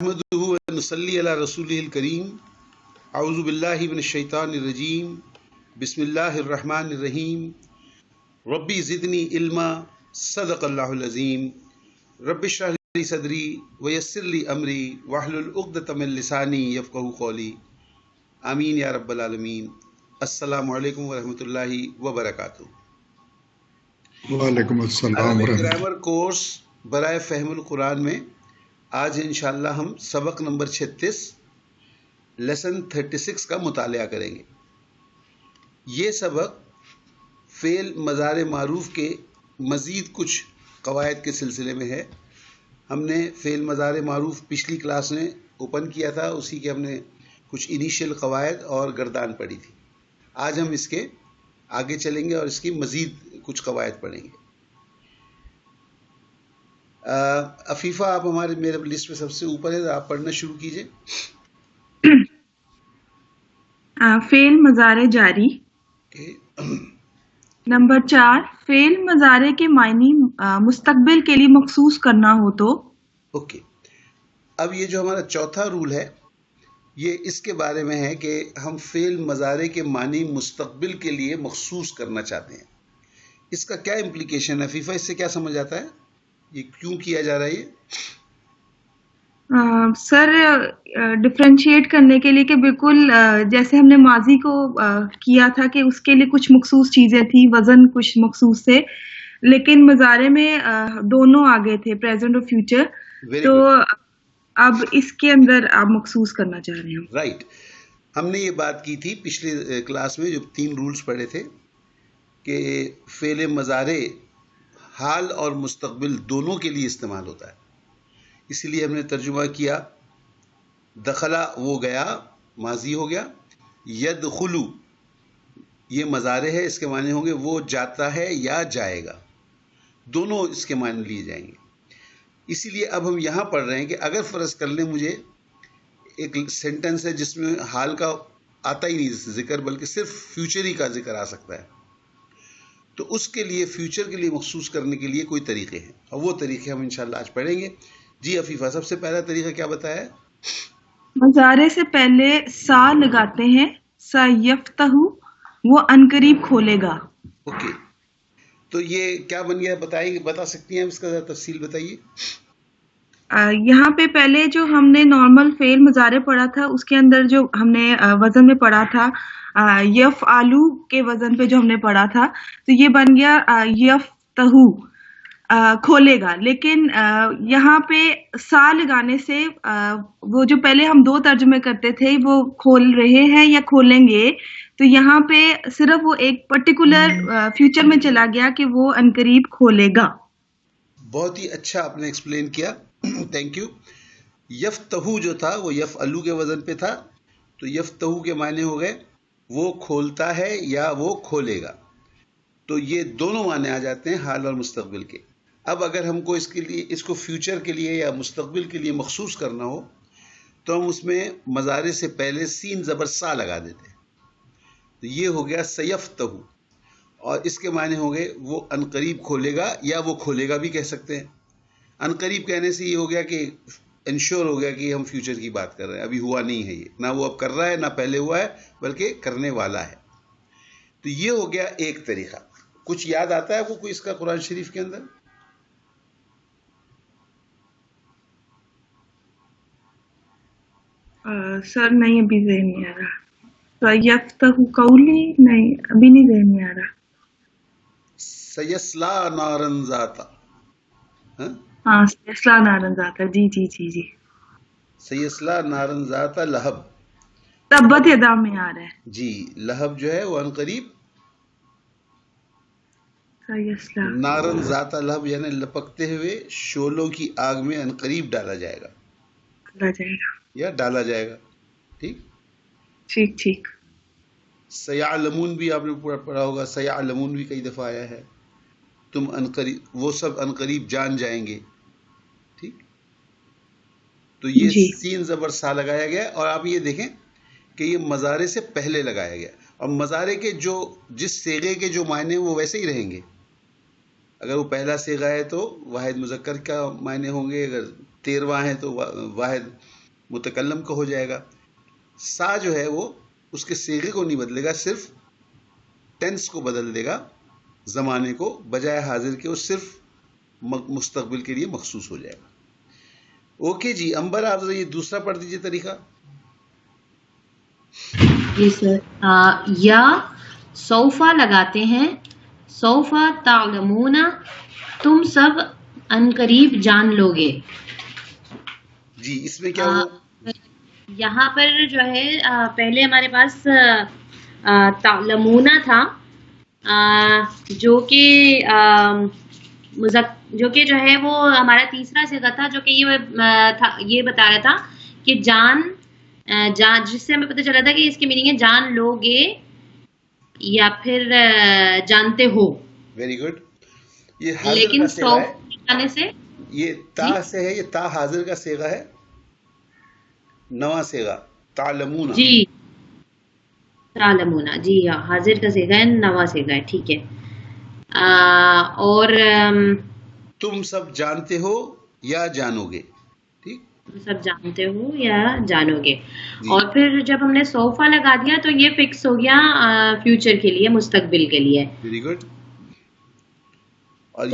نحمدہ و نصلی علی رسولہ الکریم اعوذ باللہ من الشیطان الرجیم بسم اللہ الرحمن الرحیم ربی زدنی علما صدق اللہ العظیم رب اشرح لی صدری ویسر لی امری واحلل عقدۃ من لسانی یفقہوا قولی آمین یا رب العالمین۔ السلام علیکم ورحمۃ اللہ وبرکاتہ۔ وعلیکم السلام عربک گرامر کورس برائے فہم القرآن میں آج انشاءاللہ ہم سبق نمبر 36 لیسن 36 کا مطالعہ کریں گے۔ یہ سبق فعل مضارع معروف کے مزید کچھ قواعد کے سلسلے میں ہے۔ ہم نے فعل مضارع معروف پچھلی کلاس میں اوپن کیا تھا، اسی کے ہم نے کچھ انیشیل قواعد اور گردان پڑھی تھی۔ آج ہم اس کے آگے چلیں گے اور اس کی مزید کچھ قواعد پڑھیں گے۔ عفیفہ آپ ہمارے میرے لسٹ میں سب سے اوپر ہے، آپ پڑھنا شروع کیجئے۔ فعل مضارع جاری۔ نمبر 4، فعل مضارع کے معنی مستقبل کے لیے مخصوص کرنا ہو تو۔ اوکے، اب یہ جو ہمارا چوتھا رول ہے یہ اس کے بارے میں ہے کہ ہم فعل مضارع کے معنی مستقبل کے لیے مخصوص کرنا چاہتے ہیں۔ اس کا کیا امپلیکیشن ہے عفیفہ؟ اس سے کیا سمجھ آتا ہے؟ یہ کیوں کیا جا رہا ہے یہ؟ سر ڈفرینشیٹ کرنے کے لیے کہ بالکل جیسے ہم نے ماضی کو کیا تھا کہ اس کے لیے کچھ مخصوص چیزیں تھیں، وزن کچھ مخصوص تھے، لیکن مضارع میں دونوں آگے تھے، پریزنٹ اور فیوچر، تو اب اس کے اندر آپ مخصوص کرنا چاہ رہے ہیں۔ رائٹ، ہم نے یہ بات کی تھی پچھلے کلاس میں، جو 3 رولز پڑھے تھے کہ فعل مضارع حال اور مستقبل دونوں کے لیے استعمال ہوتا ہے۔ اسی لیے ہم نے ترجمہ کیا، دخلا وہ گیا، ماضی ہو گیا، یدخلو یہ مضارع ہے، اس کے معنی ہوں گے وہ جاتا ہے یا جائے گا، دونوں اس کے معنی لیے جائیں گے۔ اسی لیے اب ہم یہاں پڑھ رہے ہیں کہ اگر فرض کر لیں مجھے ایک سینٹنس ہے جس میں حال کا آتا ہی نہیں ذکر، بلکہ صرف فیوچر ہی کا ذکر آ سکتا ہے، تو اس کے لیے فیوچر کے لیے مخصوص کرنے کے لیے کوئی طریقے ہیں، اور وہ طریقے ہم انشاءاللہ آج پڑھیں گے۔ جی عفیفہ، سب سے پہلا طریقہ کیا بتایا ہے؟ مضارع سے پہلے سا لگاتے ہیں، سیفتح وہ عنقریب کھولے گا۔ اوکے، تو یہ کیا بن گیا بتا سکتی ہیں اس کا ذرا تفصیل بتائیے۔ یہاں پہ پہلے جو ہم نے نارمل فعل مضارع پڑھا تھا اس کے اندر جو ہم نے وزن میں پڑھا تھا یفعلو کے وزن پہ جو ہم نے پڑھا تھا، تو یہ بن گیا یفتحو کھولے گا، لیکن یہاں پہ سا لگانے سے وہ جو پہلے ہم 2 ترجمے کرتے تھے وہ کھول رہے ہیں یا کھولیں گے، تو یہاں پہ صرف وہ ایک پرٹیکولر فیوچر میں چلا گیا کہ وہ عنقریب کھولے گا۔ بہت ہی اچھا آپ نے ایکسپلین کیا، تھینک یو۔ یفتحو جو تھا وہ یفعلو کے وزن پہ تھا، تو یفتحو کے معنی ہو گئے وہ کھولتا ہے یا وہ کھولے گا، تو یہ دونوں معنی آ جاتے ہیں حال اور مستقبل کے۔ اب اگر ہم کو اس کو فیوچر کے لیے یا مستقبل کے لیے مخصوص کرنا ہو تو ہم اس میں مضارع سے پہلے سین زبر سا لگا دیتے ہیں، تو یہ ہو گیا سیفتحو، اور اس کے معنی ہو گئے وہ عنقریب کھولے گا، یا وہ کھولے گا بھی کہہ سکتے ہیں۔ عنقریب کہنے سے یہ ہو گیا کہ انشور ہو گیا کہ ہم فیوچر کی بات کر رہے ہیں، ابھی ہوا نہیں ہے، یہ نہ وہ اب کر رہا ہے نہ پہلے ہوا ہے بلکہ کرنے والا ہے۔ تو یہ ہو گیا ایک طریقہ۔ کچھ یاد آتا ہے آپ کو کوئی اس کا قرآن شریف کے اندر؟ سر نہیں، ابھی ذہن نہیں آ رہا۔ یفتح قولی نہیں، ابھی نہیں ذہن میں آ رہا۔ سیسلا نارن ذاتا، ہاں سیسلا نارن ذاتا، جی جی جی جی، سیسلا نارن ذاتا لہب، تبت یدا میں آ رہا ہے جی، لہب جو ہے وہ عنقریب، سیسلا نارن ذاتا لہب یعنی لپکتے ہوئے شعلوں کی آگ میں عنقریب ڈالا جائے گا جائے گا، یا ڈالا جائے گا۔ ٹھیک ٹھیک ٹھیک۔ سیعلمون بھی آپ نے پورا پڑھا ہوگا، سیعلمون بھی کئی دفعہ آیا ہے، تم عنقریب، وہ سب عنقریب جان جائیں گے۔ ٹھیک، تو یہ جی سین زبر سا لگایا گیا، اور آپ یہ دیکھیں کہ یہ مضارع سے پہلے لگایا گیا، اور مضارع کے جو جس صیغے کے جو معنی وہ ویسے ہی رہیں گے۔ اگر وہ پہلا صیغہ ہے تو واحد مذکر کا معنی ہوں گے، اگر 13واں ہے تو واحد متکلم کا ہو جائے گا. سا جو ہے وہ اس کے صیغے کو نہیں بدلے گا, صرف ٹینس کو بدل دے گا, زمانے کو, بجائے حاضر کے وہ صرف مستقبل کے لیے مخصوص ہو جائے گا. اوکے جی امبر, آپ یہ دوسرا پڑھ دیجئے طریقہ. جی سر. یا سوفا لگاتے ہیں, سوفا تعلمون, تم سب عنقریب جان لوگے. جی اس میں کیا ہوا؟ یہاں پر جو ہے پہلے ہمارے پاس تعلمون تھا, جو کہ جو ہے وہ ہمارا تیسرا صیغہ تھا, جو کہ یہ بتا رہا تھا کہ جان, جس سے ہمیں پتہ چلا تھا کہ اس کی میننگ ہے جان لوگے یا پھر جانتے ہو. Very good. یہ حاضر لیکن کا صیغہ ہے, آنے سے یہ تا سے ہے, یہ تا حاضر کا صیغہ ہے, نواں صیغہ تعلمون. جی تعلمون, جی ہاں حاضر کا صیغہ ہے, نواں صیغہ ہے, ٹھیک ہے. اور تم سب جانتے ہو یا جانو گے, ٹھیک, سب جانتے ہو یا جانو گے. اور پھر جب ہم نے سوفا لگا دیا تو یہ فکس ہو گیا فیوچر کے لیے, مستقبل کے لیے. Very good. اور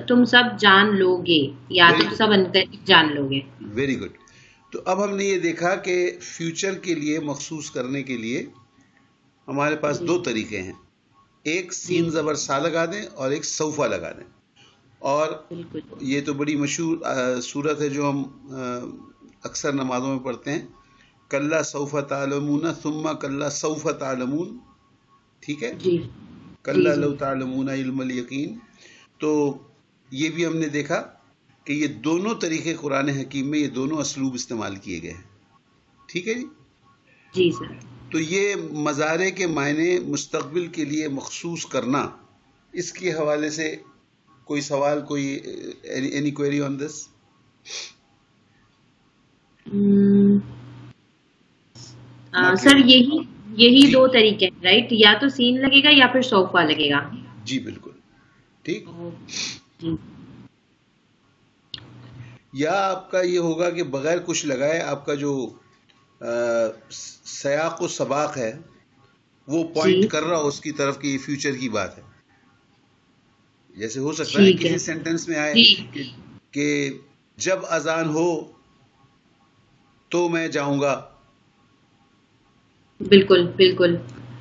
تم سب جان لو گے یا تم سب جان لو گے. Very good. تو اب ہم نے یہ دیکھا کہ فیوچر کے لیے مخصوص کرنے کے لیے ہمارے پاس دو طریقے ہیں, ایک سین زبر سا لگا دیں اور ایک سوفا لگا دیں. اور یہ تو بڑی مشہور صورت ہے جو ہم اکثر نمازوں میں پڑھتے ہیں, کلا سوف تعلمون ثم کلا سوف تعلمون, ٹھیک ہے, کلا لو تعلمون علم الیقین. تو یہ بھی ہم نے دیکھا کہ یہ دونوں طریقے قرآن حکیم میں, یہ دونوں اسلوب استعمال کیے گئے ہیں, ٹھیک ہے جی. جی سر. تو یہ مضارع کے معنی مستقبل کے لیے مخصوص کرنا, اس کے حوالے سے کوئی سوال, کوئی اینی کوئری آن دس؟ سر یہی دو طریقے ہیں رائٹ, یا تو سین لگے گا یا پھر سوفا لگے گا. جی بالکل ٹھیک. یا آپ کا یہ ہوگا کہ بغیر کچھ لگائے آپ کا جو سیاق و سباق ہے وہ پوائنٹ کر رہا ہو اس کی طرف کہ یہ فیوچر کی بات ہے. جیسے ہو سکتا ہے کسی سینٹنس میں آئے کہ جب اذان ہو تو میں جاؤں گا. بالکل بالکل.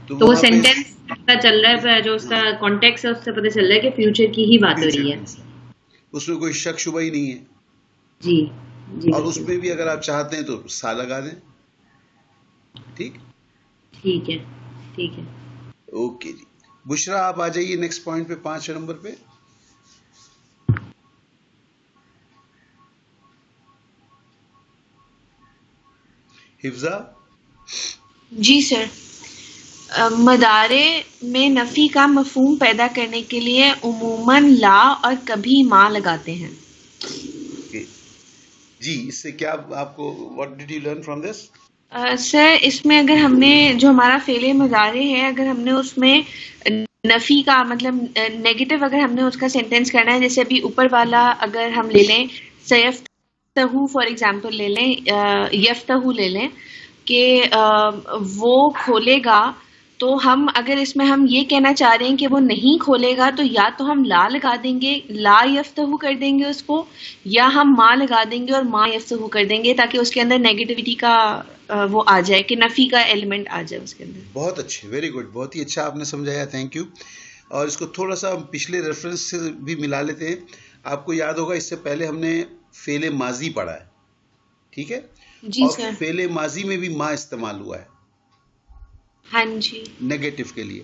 تو وہ سینٹنس پتہ چل رہا ہے, جو اس کا کانٹیکسٹ ہے اس سے پتہ چل رہا ہے کہ فیوچر کی ہی بات ہو رہی ہے, اس میں کوئی شک شبہ ہی نہیں ہے. جی. اور اس میں بھی اگر آپ چاہتے ہیں تو سا لگا دیں, ٹھیک ٹھیک ہے. ٹھیک ہے. اوکے جی. بشرا آپ آ جائیے نیکسٹ پوائنٹ پہ, 5 نمبر پہ. حفظہ. جی سر. مدارے میں نفی کا مفہوم پیدا کرنے کے لیے عموماً لا اور کبھی ما لگاتے ہیں. جی اس سے کیا آپ کو what did you learn from this? Sir اس میں اگر ہم نے جو ہمارا فعل مضارع ہے, اگر ہم نے اس میں نفی کا مطلب نیگیٹو اگر ہم نے اس کا سینٹینس کرنا ہے, جیسے ابھی اوپر والا اگر ہم لے لیں سیفتہو فار ایگزامپل لے لیں, یفتہو لے لیں کہ وہ کھولے گا, تو ہم اگر اس میں ہم یہ کہنا چاہ رہے ہیں کہ وہ نہیں کھولے گا تو یا تو ہم لا لگا دیں گے, لا یفتہو کر دیں گے اس کو, یا ہم ما لگا دیں گے اور ما یفتہو کر دیں گے, تاکہ اس کے اندر نیگیٹیوٹی کا وہ آ جائے, کہ نفی کا ایلیمنٹ آ جائے اس کے اندر. بہت اچھے, ویری گڈ, بہت ہی اچھا آپ نے سمجھایا, تھینک یو. اور اس کو تھوڑا سا ہم پچھلے ریفرنس سے بھی ملا لیتے ہیں. آپ کو یاد ہوگا اس سے پہلے ہم نے فعل ماضی پڑھا ہے, ٹھیک ہے, جی اور سر. فعل ماضی میں بھی ما استعمال ہوا ہے, ہاں جی, نیگیٹو کے لیے,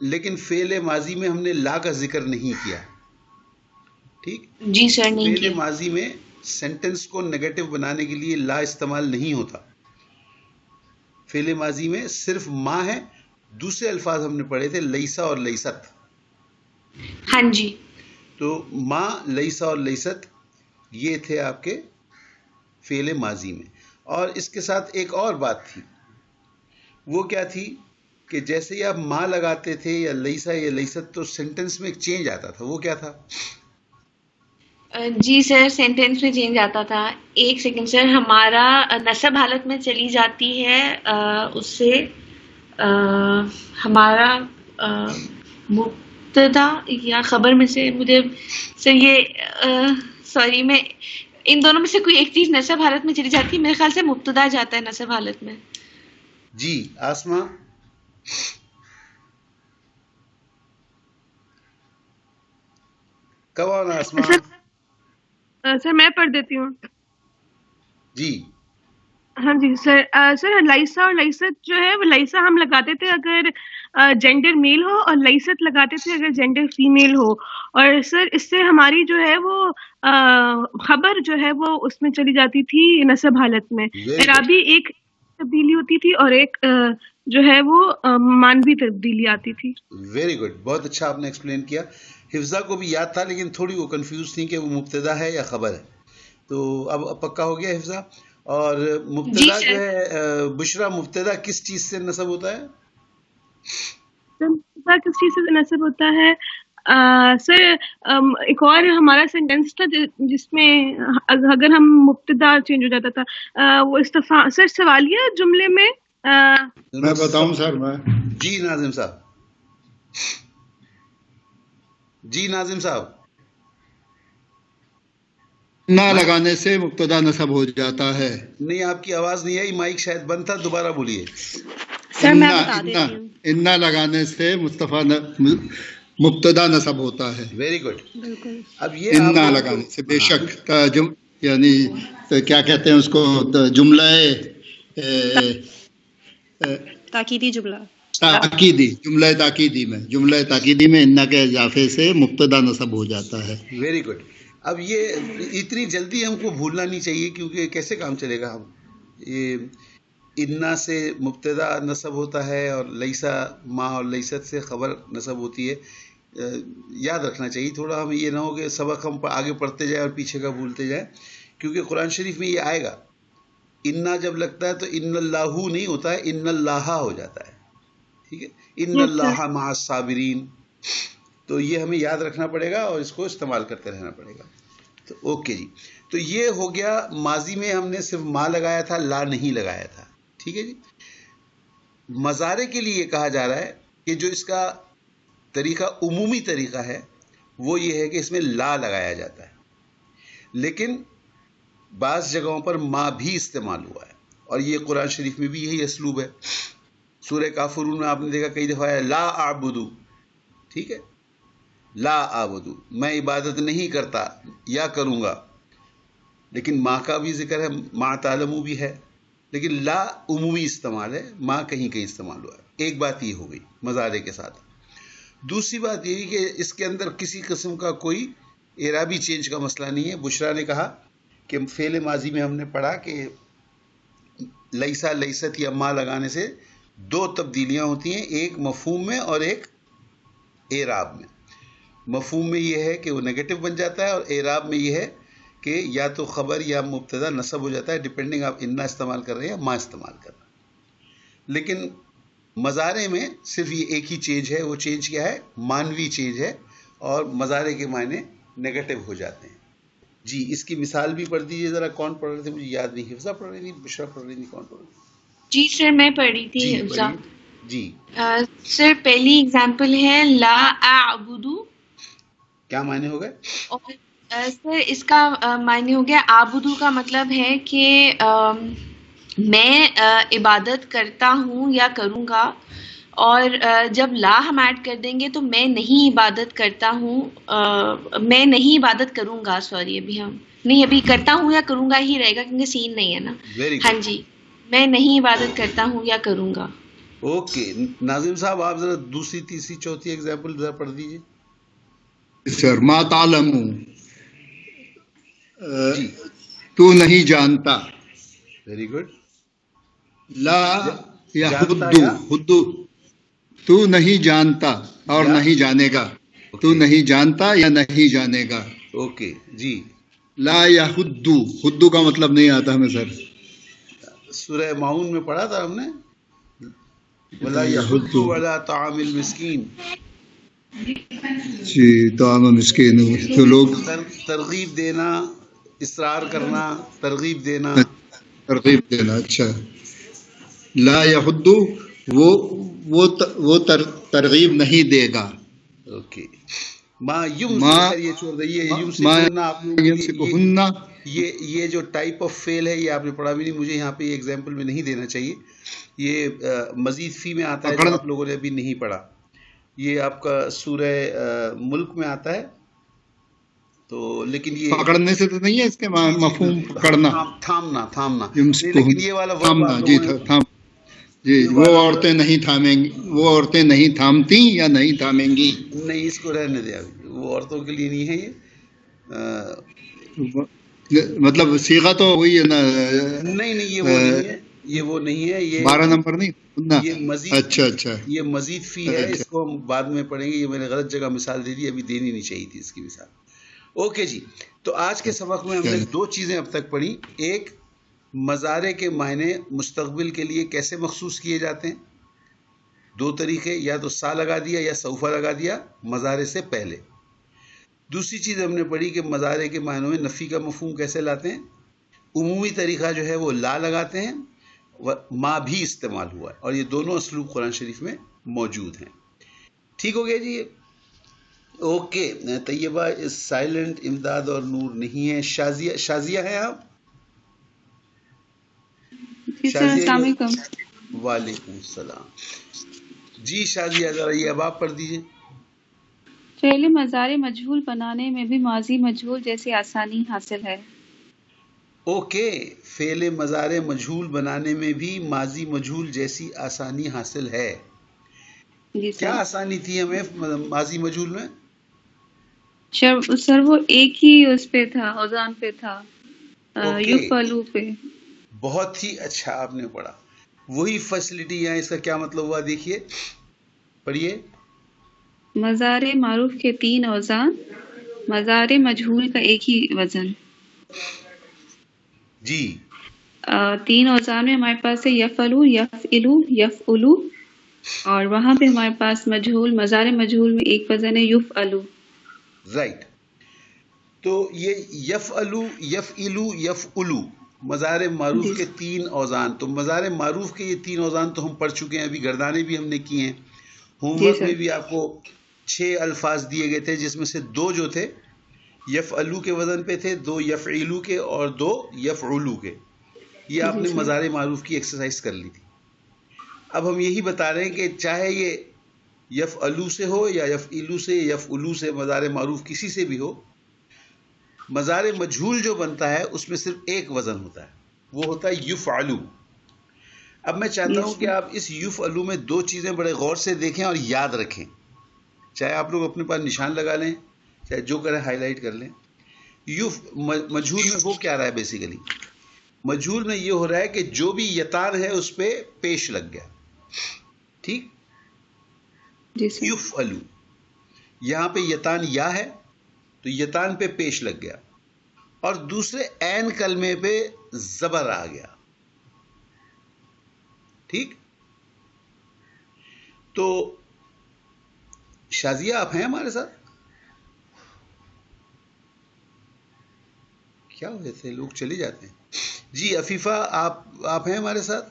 لیکن فعل ماضی میں ہم نے لا کا ذکر نہیں کیا, ٹھیک. جی سر نہیں فعل کیا. ماضی میں سینٹنس کو نیگیٹو بنانے کے لیے لا استعمال نہیں ہوتا. فعل ماضی میں صرف ما ہے. دوسرے الفاظ ہم نے پڑھے تھے لیسا اور لیست. ہاں جی. تو ما, لیسا اور لیست یہ تھے آپ کے فعل ماضی میں. اور اس کے ساتھ ایک اور بات تھی, وہ کیا تھی کہ جیسے ہی آپ ما لگاتے تھے یا لیسا یا لیست تو سینٹنس میں ایک چینج آتا تھا, وہ کیا تھا؟ جی سر، سینٹینس میں چینج آتا تھا. ایک سیکنڈ سر. ہمارا نصب حالت میں چلی جاتی ہے اس سے ہمارا مبتدا یا خبر میں سے. مجھے سر یہ سوری، میں ان دونوں میں سے کوئی ایک چیز نصب حالت میں چلی جاتی ہے. میرے خیال سے مبتدا جاتا ہے نصب حالت میں. جی آسما. کب آنا آسما؟ سر میں پڑھ دیتی ہوں. جی ہاں جی سر. سر لائسا اور لائست جو ہے وہ لائسا ہم لگاتے تھے اگر جینڈر میل ہو، اور لائست لگاتے تھے اگر جینڈر فیمیل ہو. اور سر اس سے ہماری جو ہے وہ خبر جو ہے وہ اس میں چلی جاتی تھی نصب حالت میں. اعرابی ایک تبدیلی ہوتی تھی اور ایک جو ہے وہ مانوی تبدیلی آتی تھی. ویری گڈ، بہت اچھا آپ نے ایکسپلین کیا. حفظہ کو بھی یاد تھا لیکن تھوڑی وہ کنفیوز تھی کہ وہ مبتدا ہے یا خبر ہے. تو اب پکا ہو گیا حفظہ. اور مبتدا جو ہے بشرا، مبتدا کس چیز سے نصب ہوتا ہے؟ مبتدا کس چیز سے نصب ہوتا ہے؟ سر ایک اور ہمارا سینٹینس تھا جس میں اگر ہم مبتدا چینج ہو جاتا تھا وہ سر سوالیہ جملے میں. میں بتاؤں سر. میں جی ناظم صاحب. جی ناظم صاحب. نہ لگانے سے مبتدا نصب ہو جاتا ہے. نہیں، آپ کی آواز نہیں آئی، مائک شاید بند تھا، دوبارہ بولیے. سر میں بتا دیتی ہوں. انا لگانے سے مبتدا نصب ہوتا ہے. Very good. بالکل. اب یہ انا لگانے سے بے شک یعنی کیا کہتے ہیں اس کو، جملہ تاکیدی جملہ. جملہ تاکیدی میں انا کے اضافے سے مبتدا نصب ہو جاتا ہے. Very good. اب یہ اتنی جلدی ہم کو بھولنا نہیں چاہیے کیونکہ کیسے کام چلے گا. ہم یہ انا سے مبتدا نصب ہوتا ہے اور لیسا ما اور لیست سے خبر نصب ہوتی ہے. یاد رکھنا چاہیے تھوڑا. ہم یہ نہ ہو کہ سبق ہم آگے پڑھتے جائیں اور پیچھے کا بھولتے جائیں، کیونکہ قرآن شریف میں یہ آئے گا. انا جب لگتا ہے تو ان اللہ نہیں ہوتا ہے، ان اللہ ہو جاتا ہے. ٹھیک ہے، ان اللہ مع الصابرین. تو یہ ہمیں یاد رکھنا پڑے گا اور اس کو استعمال کرتے رہنا پڑے گا. تو اوکے جی. تو یہ ہو گیا ماضی میں ہم نے صرف ما لگایا تھا، لا نہیں لگایا تھا. ٹھیک ہے جی. مضارع کے لیے یہ کہا جا رہا ہے کہ جو اس کا طریقہ عمومی طریقہ ہے وہ یہ ہے کہ اس میں لا لگایا جاتا ہے، لیکن بعض جگہوں پر ما بھی استعمال ہوا ہے اور یہ قرآن شریف میں بھی یہی اسلوب ہے. سورہ کافرون میں آپ نے دیکھا کئی دفعہ ہے لا اعبدو. ٹھیک ہے، لا اعبدو، میں عبادت نہیں کرتا یا کروں گا. لیکن ماں کا بھی ذکر ہے، ماں تعلمو بھی ہے، لیکن لا عمومی استعمال ہے، ماں کہیں کہیں استعمال ہوا ہے. ایک بات یہ ہو گئی مضارع کے ساتھ. دوسری بات یہ کہ اس کے اندر کسی قسم کا کوئی اعرابی چینج کا مسئلہ نہیں ہے. بشرا نے کہا کہ فعل ماضی میں ہم نے پڑھا کہ لیسا لیست یا ما لگانے سے دو تبدیلیاں ہوتی ہیں، ایک مفہوم میں اور ایک اعراب میں. مفہوم میں یہ ہے کہ وہ نیگیٹو بن جاتا ہے اور اعراب میں یہ ہے کہ یا تو خبر یا مبتدا نصب ہو جاتا ہے، ڈپینڈنگ آپ انا استعمال کر رہے ہیں یا ما استعمال کر رہے ہیں. لیکن مضارع میں صرف یہ ایک ہی چینج ہے. وہ چینج کیا ہے؟ مانوی چینج ہے، اور مضارع کے معنی نیگیٹو ہو جاتے ہیں. جی اس کی مثال بھی پڑھ دیجیے ذرا. کون پڑھ رہے تھے؟ مجھے یاد نہیں. حفظہ پڑھ رہی تھی، بشرا پڑھ رہی تھی، کون پڑھ رہی تھی؟ جی سر میں پڑھی تھی جی حفظہ. جی سر پہلی اگزامپل ہے لا اعبدو. کیا معنی ہو گئے؟ اور سر اس کا معنی ہو گیا آبدو کا مطلب ہے کہ میں عبادت کرتا ہوں یا کروں گا. اور جب لا ہم ایڈ کر دیں گے تو میں نہیں عبادت کرتا ہوں، میں نہیں عبادت کروں گا. سوری ابھی ہم نہیں، ابھی کرتا ہوں یا کروں گا ہی رہے گا کیونکہ سین نہیں ہے نا. ہاں جی، میں نہیں عبادت کرتا ہوں یا کروں گا. اوکے ناظم صاحب آپ ذرا دوسری تیسری چوتھی ایگزامپل ذرا پڑھ دیجیے. سر ما تعلم، تو نہیں جانتا. Very good. لا یا حدو، تو نہیں جانتا اور نہیں جانے گا. تو نہیں جانتا یا نہیں جانے گا. اوکے جی. لا یا حدو کا مطلب نہیں آتا ہمیں سر. سورہ معون میں پڑھا تھا ہم نے، وَلَا يَحُضُّ عَلَىٰ طَعَامِ الْمِسْكِينِ. جی طعام مسکین جو لوگ ترغیب دینا، اصرار کرنا، ترغیب دینا. ترغیب دینا. اچھا. لا یحد وہ ترغیب نہیں دے گا. اوکے. ما یم ما خیر یہ چھوڑ دئیے. یم سے بولنا آپ لوگوں کے لیے ہننا یہ جو ٹائپ آف فیل ہے یہ آپ نے پڑھا بھی نہیں. مجھے یہاں پہ یہ ایگزامپل میں نہیں دینا چاہیے. یہ مزید فی میں آتا ہے جو آپ لوگوں نے ابھی نہیں پڑھا. یہ آپ کا سورہ ملک میں آتا ہے. تو لیکن یہ پکڑنے سے تو نہیں ہے اس کے مفہوم پکڑنا، تھامنا. لیکن یہ والا تھامنا. جی تھام. جی وہ عورتیں نہیں تھامیں گی، وہ عورتیں نہیں تھامتی یا نہیں تھامیں گی. نہیں، اس کو رہنے دیا. وہ عورتوں کے لیے نہیں ہے یہ. مطلب صیغہ تو وہی ہے نا. نہیں یہ وہ نہیں ہے. یہ وہ نہیں ہے. یہ 12 نمبر نہیں. یہ مزید اچھا یہ مزید فی ہے. اس کو ہم بعد میں پڑھیں گے. یہ میں نے غلط جگہ مثال دے دی، ابھی دینی نہیں چاہیے تھی اس کی مثال. اوکے جی. تو آج کے سبق میں ہم نے 2 چیزیں اب تک پڑھی. ایک، مضارع کے معنی مستقبل کے لیے کیسے مخصوص کیے جاتے ہیں. 2 طریقے، یا تو سا لگا دیا یا سوفا لگا دیا مضارع سے پہلے. دوسری چیز ہم نے پڑھی کہ مضارع کے معنوں میں نفی کا مفہوم کیسے لاتے ہیں. عمومی طریقہ جو ہے وہ لا لگاتے ہیں. ما بھی استعمال ہوا ہے، اور یہ دونوں اسلوب قرآن شریف میں موجود ہیں. ٹھیک ہو گیا جی. اوکے. Taiba is silent. امداد اور نور نہیں ہے. شازیہ ہے آپ؟ السلام علیکم. وعلیکم السلام. جی شازیہ ذرا یہ اب آپ پڑھ دیجیے. فعل مضارع مجہول بنانے میں بھی ماضی مجہول جیسی آسانی حاصل ہے. اوکے. فعل مضارع مجہول بنانے میں بھی ماضی مجہول جیسی آسانی حاصل ہے. جی کیا سر. آسانی تھی ہمیں ماضی مجہول میں؟ سر وہ ایک ہی اس پہ تھا، اوزان پہ تھا، اوکے. یفعلو پہ. بہت ہی اچھا آپ نے پڑھا. وہی فیسلٹی یہاں. اس کا کیا مطلب ہوا دیکھیے، پڑھیے. مضارع معروف کے 3 اوزان، مضارع مجہول کا ایک ہی وزن. جی 3 اوزان میں ہمارے پاس ہے یفعلو، یفعلو، یفعلو، اور وہاں پہ ہمارے پاس مجہول، مضارع مجہول میں ایک وزن ہے یفعلو. رائٹ. تو یہ یفعلو، یفعلو، یفعلو مضارع معروف کے 3 اوزان. تو مضارع معروف کے یہ 3 اوزان تو ہم پڑھ چکے ہیں. ابھی گردانے بھی ہم نے کی ہیں. ہوم ورک میں بھی آپ کو 6 الفاظ دیے گئے تھے، جس میں سے 2 جو تھے یفعلو کے وزن پہ تھے، 2 یفعلو کے اور 2 یفعلو کے. یہ آپ نے مضارع معروف کی ایکسرسائز کر لی تھی. اب ہم یہی بتا رہے ہیں کہ چاہے یہ یفعلو سے ہو یا یفعلو سے، یفعلو سے، مضارع معروف کسی سے بھی ہو، مضارع مجہول جو بنتا ہے اس میں صرف ایک وزن ہوتا ہے، وہ ہوتا ہے یفعلو. اب میں چاہتا ہوں کہ آپ اس یفعلو میں 2 چیزیں بڑے غور سے دیکھیں اور یاد رکھیں. چاہے آپ لوگ اپنے پاس نشان لگا لیں، چاہے جو کریں ہائی لائٹ کر لیں. مجہول میں ہو کیا رہا ہے بیسیکلی؟ مجہول میں یہ ہو رہا ہے کہ جو بھی یتان ہے اس پہ پیش لگ گیا. ٹھیک. یفعلو یہاں پہ یتان یا ہے تو یتان پہ پیش لگ گیا، اور دوسرے عین کلمے پہ زبر آ گیا. ٹھیک. تو شازیہ آپ ہیں ہمارے ساتھ؟ کیا ہوئے تھے لوگ چلے جاتے ہیں. جی عفیفہ آپ ہیں ہمارے ساتھ؟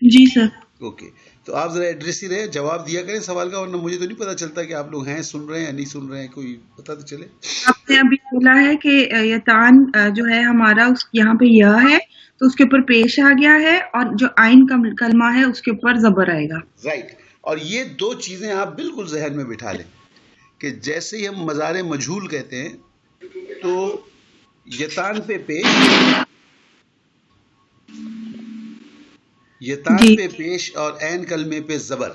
جی سر. اوکے. تو آپ ذرا ایڈریس ہی رہے، جواب دیا کریں سوال کا، ورنہ مجھے تو نہیں پتا چلتا کہ آپ لوگ ہیں، سن رہے ہیں یا نہیں سن رہے ہیں. کوئی پتا تو چلے. آپ نے ابھی بولا ہے کہ یتان جو ہے ہمارا یہاں پہ یہ ہے تو اس کے اوپر پیش آ گیا ہے، اور جو آئین کلمہ ہے اس کے اوپر زبر آئے گا. رائٹ. اور یہ 2 چیزیں آپ بالکل ذہن میں بٹھا لیں کہ جیسے ہی ہم مضارع مجہول کہتے ہیں تو یتان پہ پیش اور عین کلمے پہ زبر.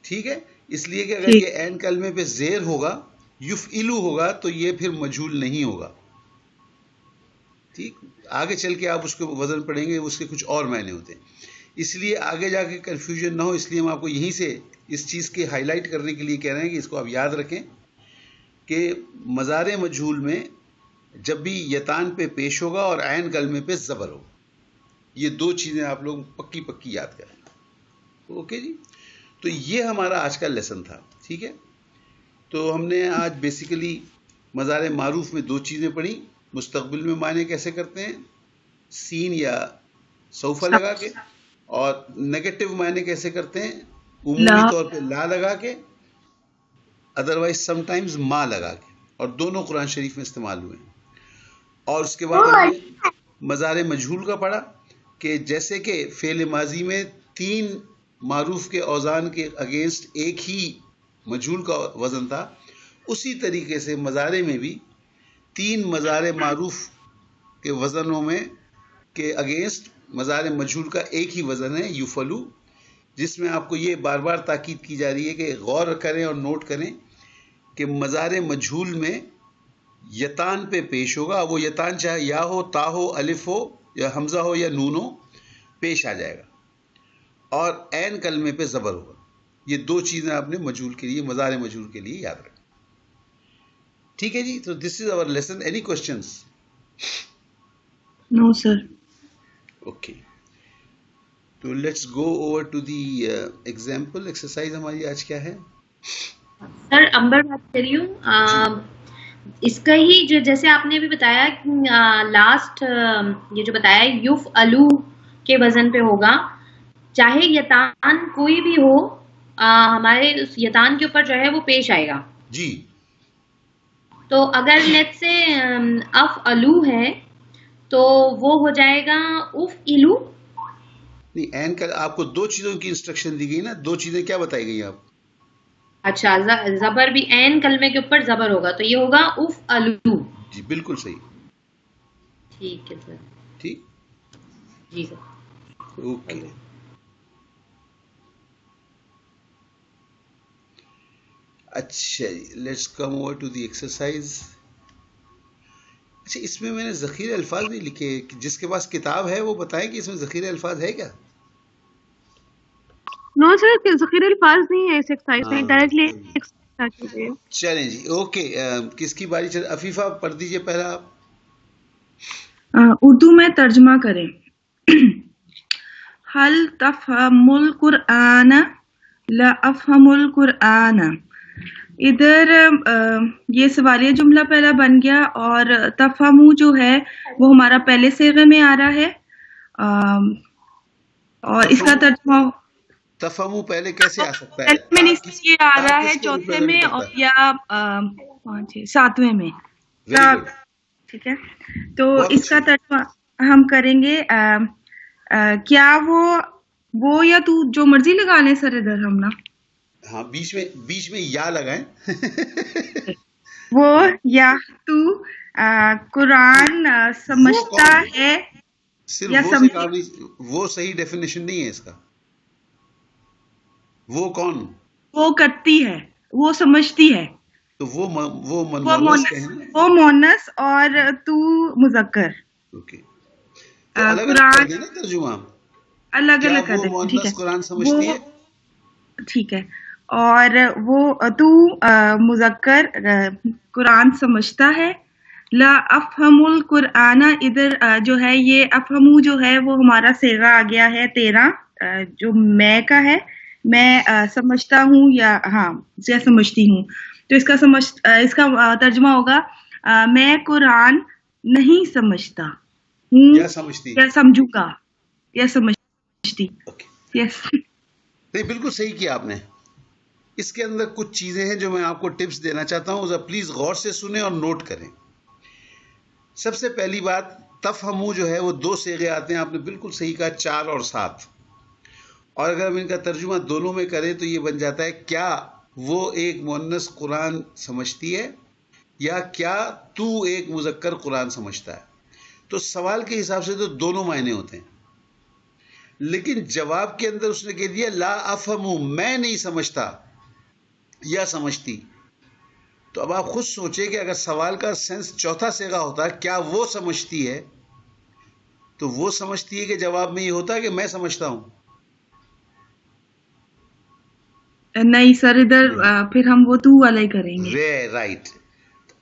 ٹھیک ہے. اس لیے کہ اگر یہ عین کلمے پہ زیر ہوگا، یفعلو ہوگا، تو یہ پھر مجہول نہیں ہوگا. ٹھیک. آگے چل کے آپ اس کو وزن پڑھیں گے، اس کے کچھ اور معنی ہوتے ہیں. اس لیے آگے جا کے کنفیوژن نہ ہو، اس لیے ہم آپ کو یہیں سے اس چیز کے ہائی لائٹ کرنے کے لیے کہہ رہے ہیں کہ اس کو آپ یاد رکھیں کہ مضارع مجہول میں جب بھی یتان پہ پیش ہوگا اور عین کلمے پہ زبر ہوگا. یہ 2 چیزیں آپ لوگ پکی یاد کریں. اوکے جی. تو یہ ہمارا آج کا لیسن تھا. ٹھیک ہے. تو ہم نے آج بیسیکلی مضارع معروف میں دو چیزیں پڑھی. مستقبل میں معنی کیسے کرتے ہیں سین یا سوفا لگا کے, اور نیگیٹو معنی کیسے کرتے ہیں عمومی طور پہ لا لگا کے, ادروائز سم ٹائمز ما لگا کے, اور دونوں قرآن شریف میں استعمال ہوئے ہیں. اور اس کے بعد ہم نے مضارع مجہول کا پڑھا کہ جیسے کہ فعل ماضی میں 3 معروف کے اوزان کے اگینسٹ ایک ہی مجہول کا وزن تھا, اسی طریقے سے مضارع میں بھی 3 مضارع معروف کے وزنوں میں کے اگینسٹ مضارع مجہول کا ایک ہی وزن ہے یفعلو, جس میں آپ کو یہ بار بار تاکید کی جا رہی ہے کہ غور کریں اور نوٹ کریں کہ مضارع مجہول میں یتان پہ پیش ہوگا. وہ یتان چاہے یا ہو, تا ہو, الف ہو, یا حمزہ ہو, یا نون ہو, پیش آ جائے گا, اور عین کلمے پہ زبر ہوگا. یہ 2 چیزیں آپ نے مجہول کے لیے, مضارع مجہول کے لیے یاد رکھیں. ٹھیک ہے جی, تو this is our lesson. Any questions? No sir. Okay, تو let's go over to the example. Exercise ہماری آج کیا ہے؟ سر امبر بات کر رہی ہوں. اس کا ہی جو جیسے آپ نے ابھی بتایا لاسٹ یہ جو بتایا یوف الو کے وزن پہ ہوگا, چاہے یتان کوئی بھی ہو ہمارے اس یتان کے اوپر جو ہے وہ پیش آئے گا. جی. تو اگر لیٹ سے اف الو ہے تو وہ ہو جائے گا اف الو. نہیں, عین کا آپ کو 2 چیزوں کی انسٹرکشن دی گئی نا. 2 چیزیں کیا بتائی گئی آپ؟ اچھا, زبر بھی عین کلمے کے اوپر زبر ہوگا تو یہ ہوگا اف الو. جی بالکل صحیح. ٹھیک ہے سر. ٹھیک. جی سر. اوکے. اچھا جی, let's come over to the exercise. اچھا, اس میں نے ذخیرہ الفاظ نہیں لکھے. جس کے پاس کتاب ہے وہ بتائیں کہ اس میں ذخیرہ الفاظ ہے کیا؟ نو سر, ذخیرہ الفاظ نہیں ہے اس ایکسرسائز میں, ڈائریکٹلی. چلیں جی, اوکے. کس کی باری چل؟ عفیفہ پڑھ دیجئے پہلا آپ. اردو میں ترجمہ کریں. حل تفہم القرآن لا افہم القرآن. ادھر یہ سوالیہ جملہ پہلا بن گیا, اور تفہمو جو ہے وہ ہمارا پہلے صیغے میں آ رہا ہے, اور اس کا ترجمہ تفہمو پہلے کیسے آ سکتا ہے؟ میں یہ آ رہا ہے چوتھے میں اور یا 7ویں میں. ٹھیک ہے, تو اس کا ترجمہ ہم کریں گے. کیا وہ یا تو جو مرضی لگا لیں سر ادھر ہم نا. ہاں, بیچ میں یا لگائیں. وہ یا تو قرآن سمجھتا ہے یا وہ صحیح ڈیفینیشن نہیں ہے اس کا. وہ کون؟ وہ کرتی ہے, وہ سمجھتی ہے. تو وہ مونس اور تو مذکر. قرآن ترجمہ الگ الگ کر دیں. ٹھیک ہے, قرآن سمجھتی ہے. ٹھیک ہے, اور وہ تو مذکر قرآن سمجھتا ہے. لا افہم القرآن, ادھر جو ہے یہ افہمو جو ہے وہ ہمارا صیغہ آ گیا ہے 13 جو میں کا ہے. میں سمجھتا ہوں یا سمجھتی ہوں. تو اس کا ترجمہ ہوگا میں قرآن نہیں سمجھتا ہوں یا سمجھوں گا یا سمجھتی. یس, نہیں بالکل صحیح کیا آپ نے. اس کے اندر کچھ چیزیں ہیں جو میں آپ کو ٹپس دینا چاہتا ہوں, پلیز غور سے سنیں اور نوٹ کریں. سب سے پہلی بات, تفہمو جو ہے وہ 2 صیغے آتے ہیں. آپ نے بالکل صحیح کہا, 4 اور 7. اور اگر ہم ان کا ترجمہ دونوں میں کریں تو یہ بن جاتا ہے کیا وہ ایک مؤنث قرآن سمجھتی ہے یا کیا تو ایک مذکر قرآن سمجھتا ہے. تو سوال کے حساب سے تو دونوں معنی ہوتے ہیں, لیکن جواب کے اندر اس نے کہہ دیا لا افہمو, میں نہیں سمجھتا یا سمجھتی. تو اب آپ خود سوچیں کہ اگر سوال کا سینس چوتھا صیغہ ہوتا ہے کیا وہ سمجھتی ہے, تو وہ سمجھتی ہے کہ جواب میں یہ ہوتا ہے کہ میں سمجھتا ہوں. نہیں سر, ادھر پھر ہم وہ تو والا ہی کریں گے. رائٹ.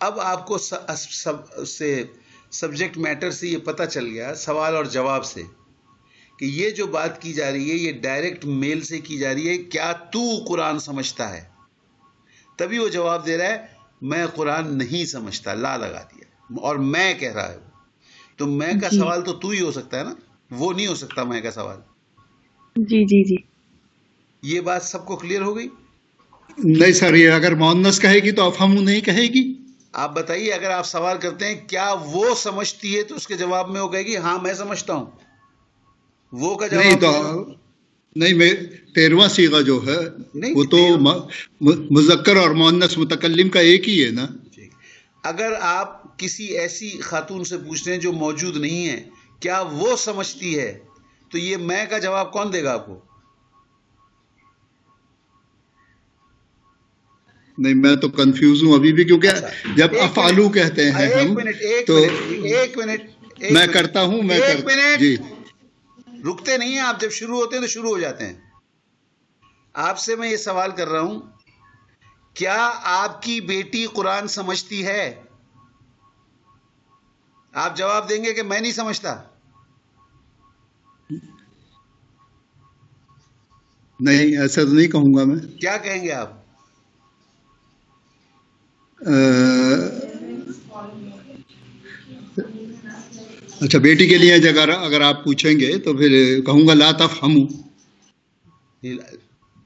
اب آپ کو سبجیکٹ میٹر سے یہ پتہ چل گیا سوال اور جواب سے کہ یہ جو بات کی جا رہی ہے یہ ڈائریکٹ میل سے کی جا رہی ہے. کیا تو قرآن سمجھتا ہے؟ تبھی وہ جواب دے رہا ہے میں قرآن نہیں سمجھتا، لا لگا دیا، اور میں کہہ رہا ہے. تو میں کا جی سوال تو ہی ہو سکتا ہے نا، وہ نہیں ہو سکتا میں کا سوال. جی جی جی. یہ بات سب کو کلیئر ہو گئی؟ نہیں سر، یہ اگر مؤنث کہے گی تو افہمو نہیں کہے گی. آپ بتائیے، اگر آپ سوال کرتے ہیں کیا وہ سمجھتی ہے تو اس کے جواب میں وہ کہے گی ہاں میں سمجھتا ہوں. وہ کا نہیں جواب تو نہیں، میں 13واں صیغہ جو ہے نہیں وہ تو مذکر اور مؤنث متکلم کا ایک ہی ہے نا. ٹھیک. اگر آپ کسی ایسی خاتون سے پوچھتے ہیں جو موجود نہیں ہے کیا وہ سمجھتی ہے، تو یہ میں کا جواب کون دے گا آپ کو؟ نہیں، میں تو کنفیوز ہوں ابھی بھی، کیونکہ اچھا جب ایک افعالو منٹ، کہتے ہیں ایک ہم منٹ ایک تو منٹ ایک منٹ ایک میں منٹ کرتا ہوں، میں ایک منٹ. جی رکتے نہیں ہیں آپ، جب شروع ہوتے ہیں تو شروع ہو جاتے ہیں. آپ سے میں یہ سوال کر رہا ہوں کیا آپ کی بیٹی قرآن سمجھتی ہے؟ آپ جواب دیں گے کہ میں نہیں سمجھتا. نہیں، ایسا تو نہیں کہوں گا میں. کیا کہیں گے آپ؟ اچھا، بیٹی کے لیے اگر آپ پوچھیں گے تو پھر کہوں گا لا تفہمو.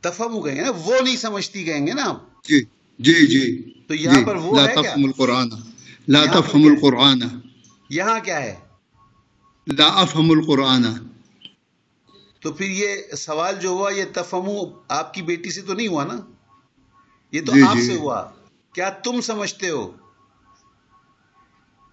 تفہمو کہیں گے نا، وہ نہیں سمجھتی کہیں گے نا آپ. جی جی جی تو جی. یہاں پر وہ لا ہے کیا؟ تفہم القرآن، لا یہاں پر تفہم کیا ہے؟ القرآن، یہاں کیا ہے؟ لا افہم القرآن. تو پھر یہ سوال جو ہوا یہ تفہمو آپ کی بیٹی سے تو نہیں ہوا نا، یہ تو جی آپ جی. سے ہوا. کیا تم سمجھتے ہو؟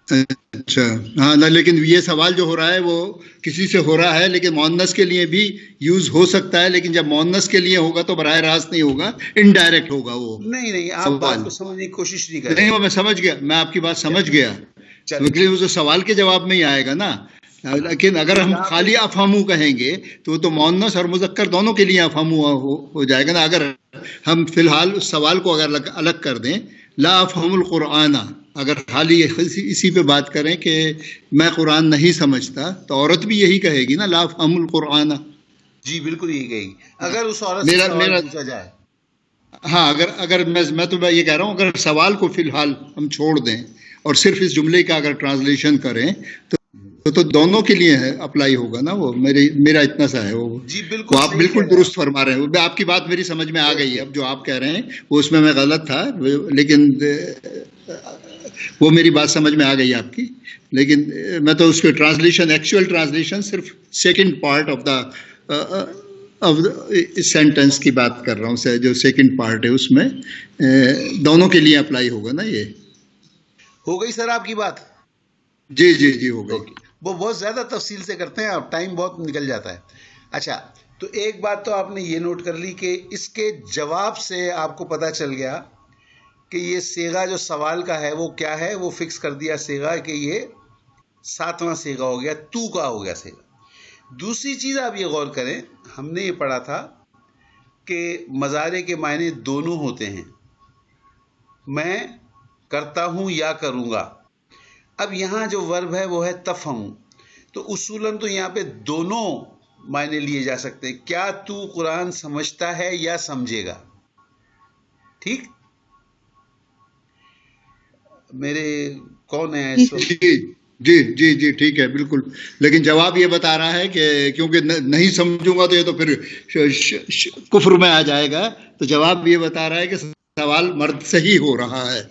اچھا ہاں، لیکن یہ سوال جو ہو رہا ہے وہ کسی سے ہو رہا ہے، لیکن مؤنث کے لیے بھی یوز ہو سکتا ہے، لیکن جب مؤنث کے لیے ہوگا تو براہ راست نہیں ہوگا، انڈائریکٹ ہوگا وہ نہیں نہیں، آپ سوال. بات کو سمجھنے کی کوشش نہیں کر نہیں، رہے. وہ میں سمجھ گیا، میں آپ کی بات سمجھ گیا، چلے لیکن وہ تو سوال کے جواب میں ہی آئے گا نا. لیکن اگر ہم یہاں خالی پہ افہمو کہیں گے تو وہ تو مؤنث اور مذکر دونوں کے لیے افہمو ہو جائے گا نا. اگر ہم فی الحال اس سوال کو اگر الگ کر دیں، لا افہم القرآن، اگر خالی اسی پہ بات کریں کہ میں قرآن نہیں سمجھتا، تو عورت بھی یہی کہے گی نا، لا افہم القرآن. جی بالکل یہی کہے گی اگر اس عورت سے میرا سوال میرا پوچھا جائے. ہاں، اگر میں تو یہ کہہ رہا ہوں، اگر سوال کو فی الحال ہم چھوڑ دیں اور صرف اس جملے کا اگر ٹرانسلیشن کریں تو دونوں کے لیے ہے اپلائی ہوگا نا. وہ میرا اتنا سا ہے. جی وہ بالکل آپ صحیح کہہ بالکل رہے ہیں درست فرما رہے ہیں. آپ کی بات میری سمجھ میں آ گئی ہے. اب جو آپ کہہ رہے ہیں وہ اس میں غلط تھا، لیکن وہ میری بات سمجھ میں آ گئی آپ کی. لیکن میں تو اس کے ٹرانسلیشن، ایکچوئل ٹرانسلیشن صرف second part of the sentence کی بات کر رہا ہوں. جو سیکنڈ پارٹ ہے اس میں دونوں کے لیے اپلائی ہوگا نا. یہ ہو گئی سر آپ کی بات؟ جی جی جی ہو گئی. وہ بہت زیادہ تفصیل سے کرتے ہیں آپ، ٹائم بہت نکل جاتا ہے. اچھا، تو ایک بات تو آپ نے یہ نوٹ کر لی کہ اس کے جواب سے آپ کو پتہ چل گیا کہ یہ صیغہ جو سوال کا ہے وہ کیا ہے. وہ فکس کر دیا صیغہ کہ یہ 7واں صیغہ ہو گیا، تو کا ہو گیا صیغہ. دوسری چیز آپ یہ غور کریں، ہم نے یہ پڑھا تھا کہ مضارع کے معنی دونوں ہوتے ہیں، میں کرتا ہوں یا کروں گا. اب یہاں جو ورب ہے وہ ہے تفہم، تو اصولاً تو یہاں پہ دونوں معنی لیے جا سکتے. کیا تو قرآن سمجھتا ہے یا سمجھے گا؟ ٹھیک، میرے کون ہیں اس وقت؟ جی جی جی جی ٹھیک ہے بالکل. لیکن جواب یہ بتا رہا ہے کہ کیونکہ نہیں سمجھوں گا تو یہ تو پھر کفر میں آ جائے گا. تو جواب یہ بتا رہا ہے کہ سوال مرد سے ہی ہو رہا ہے.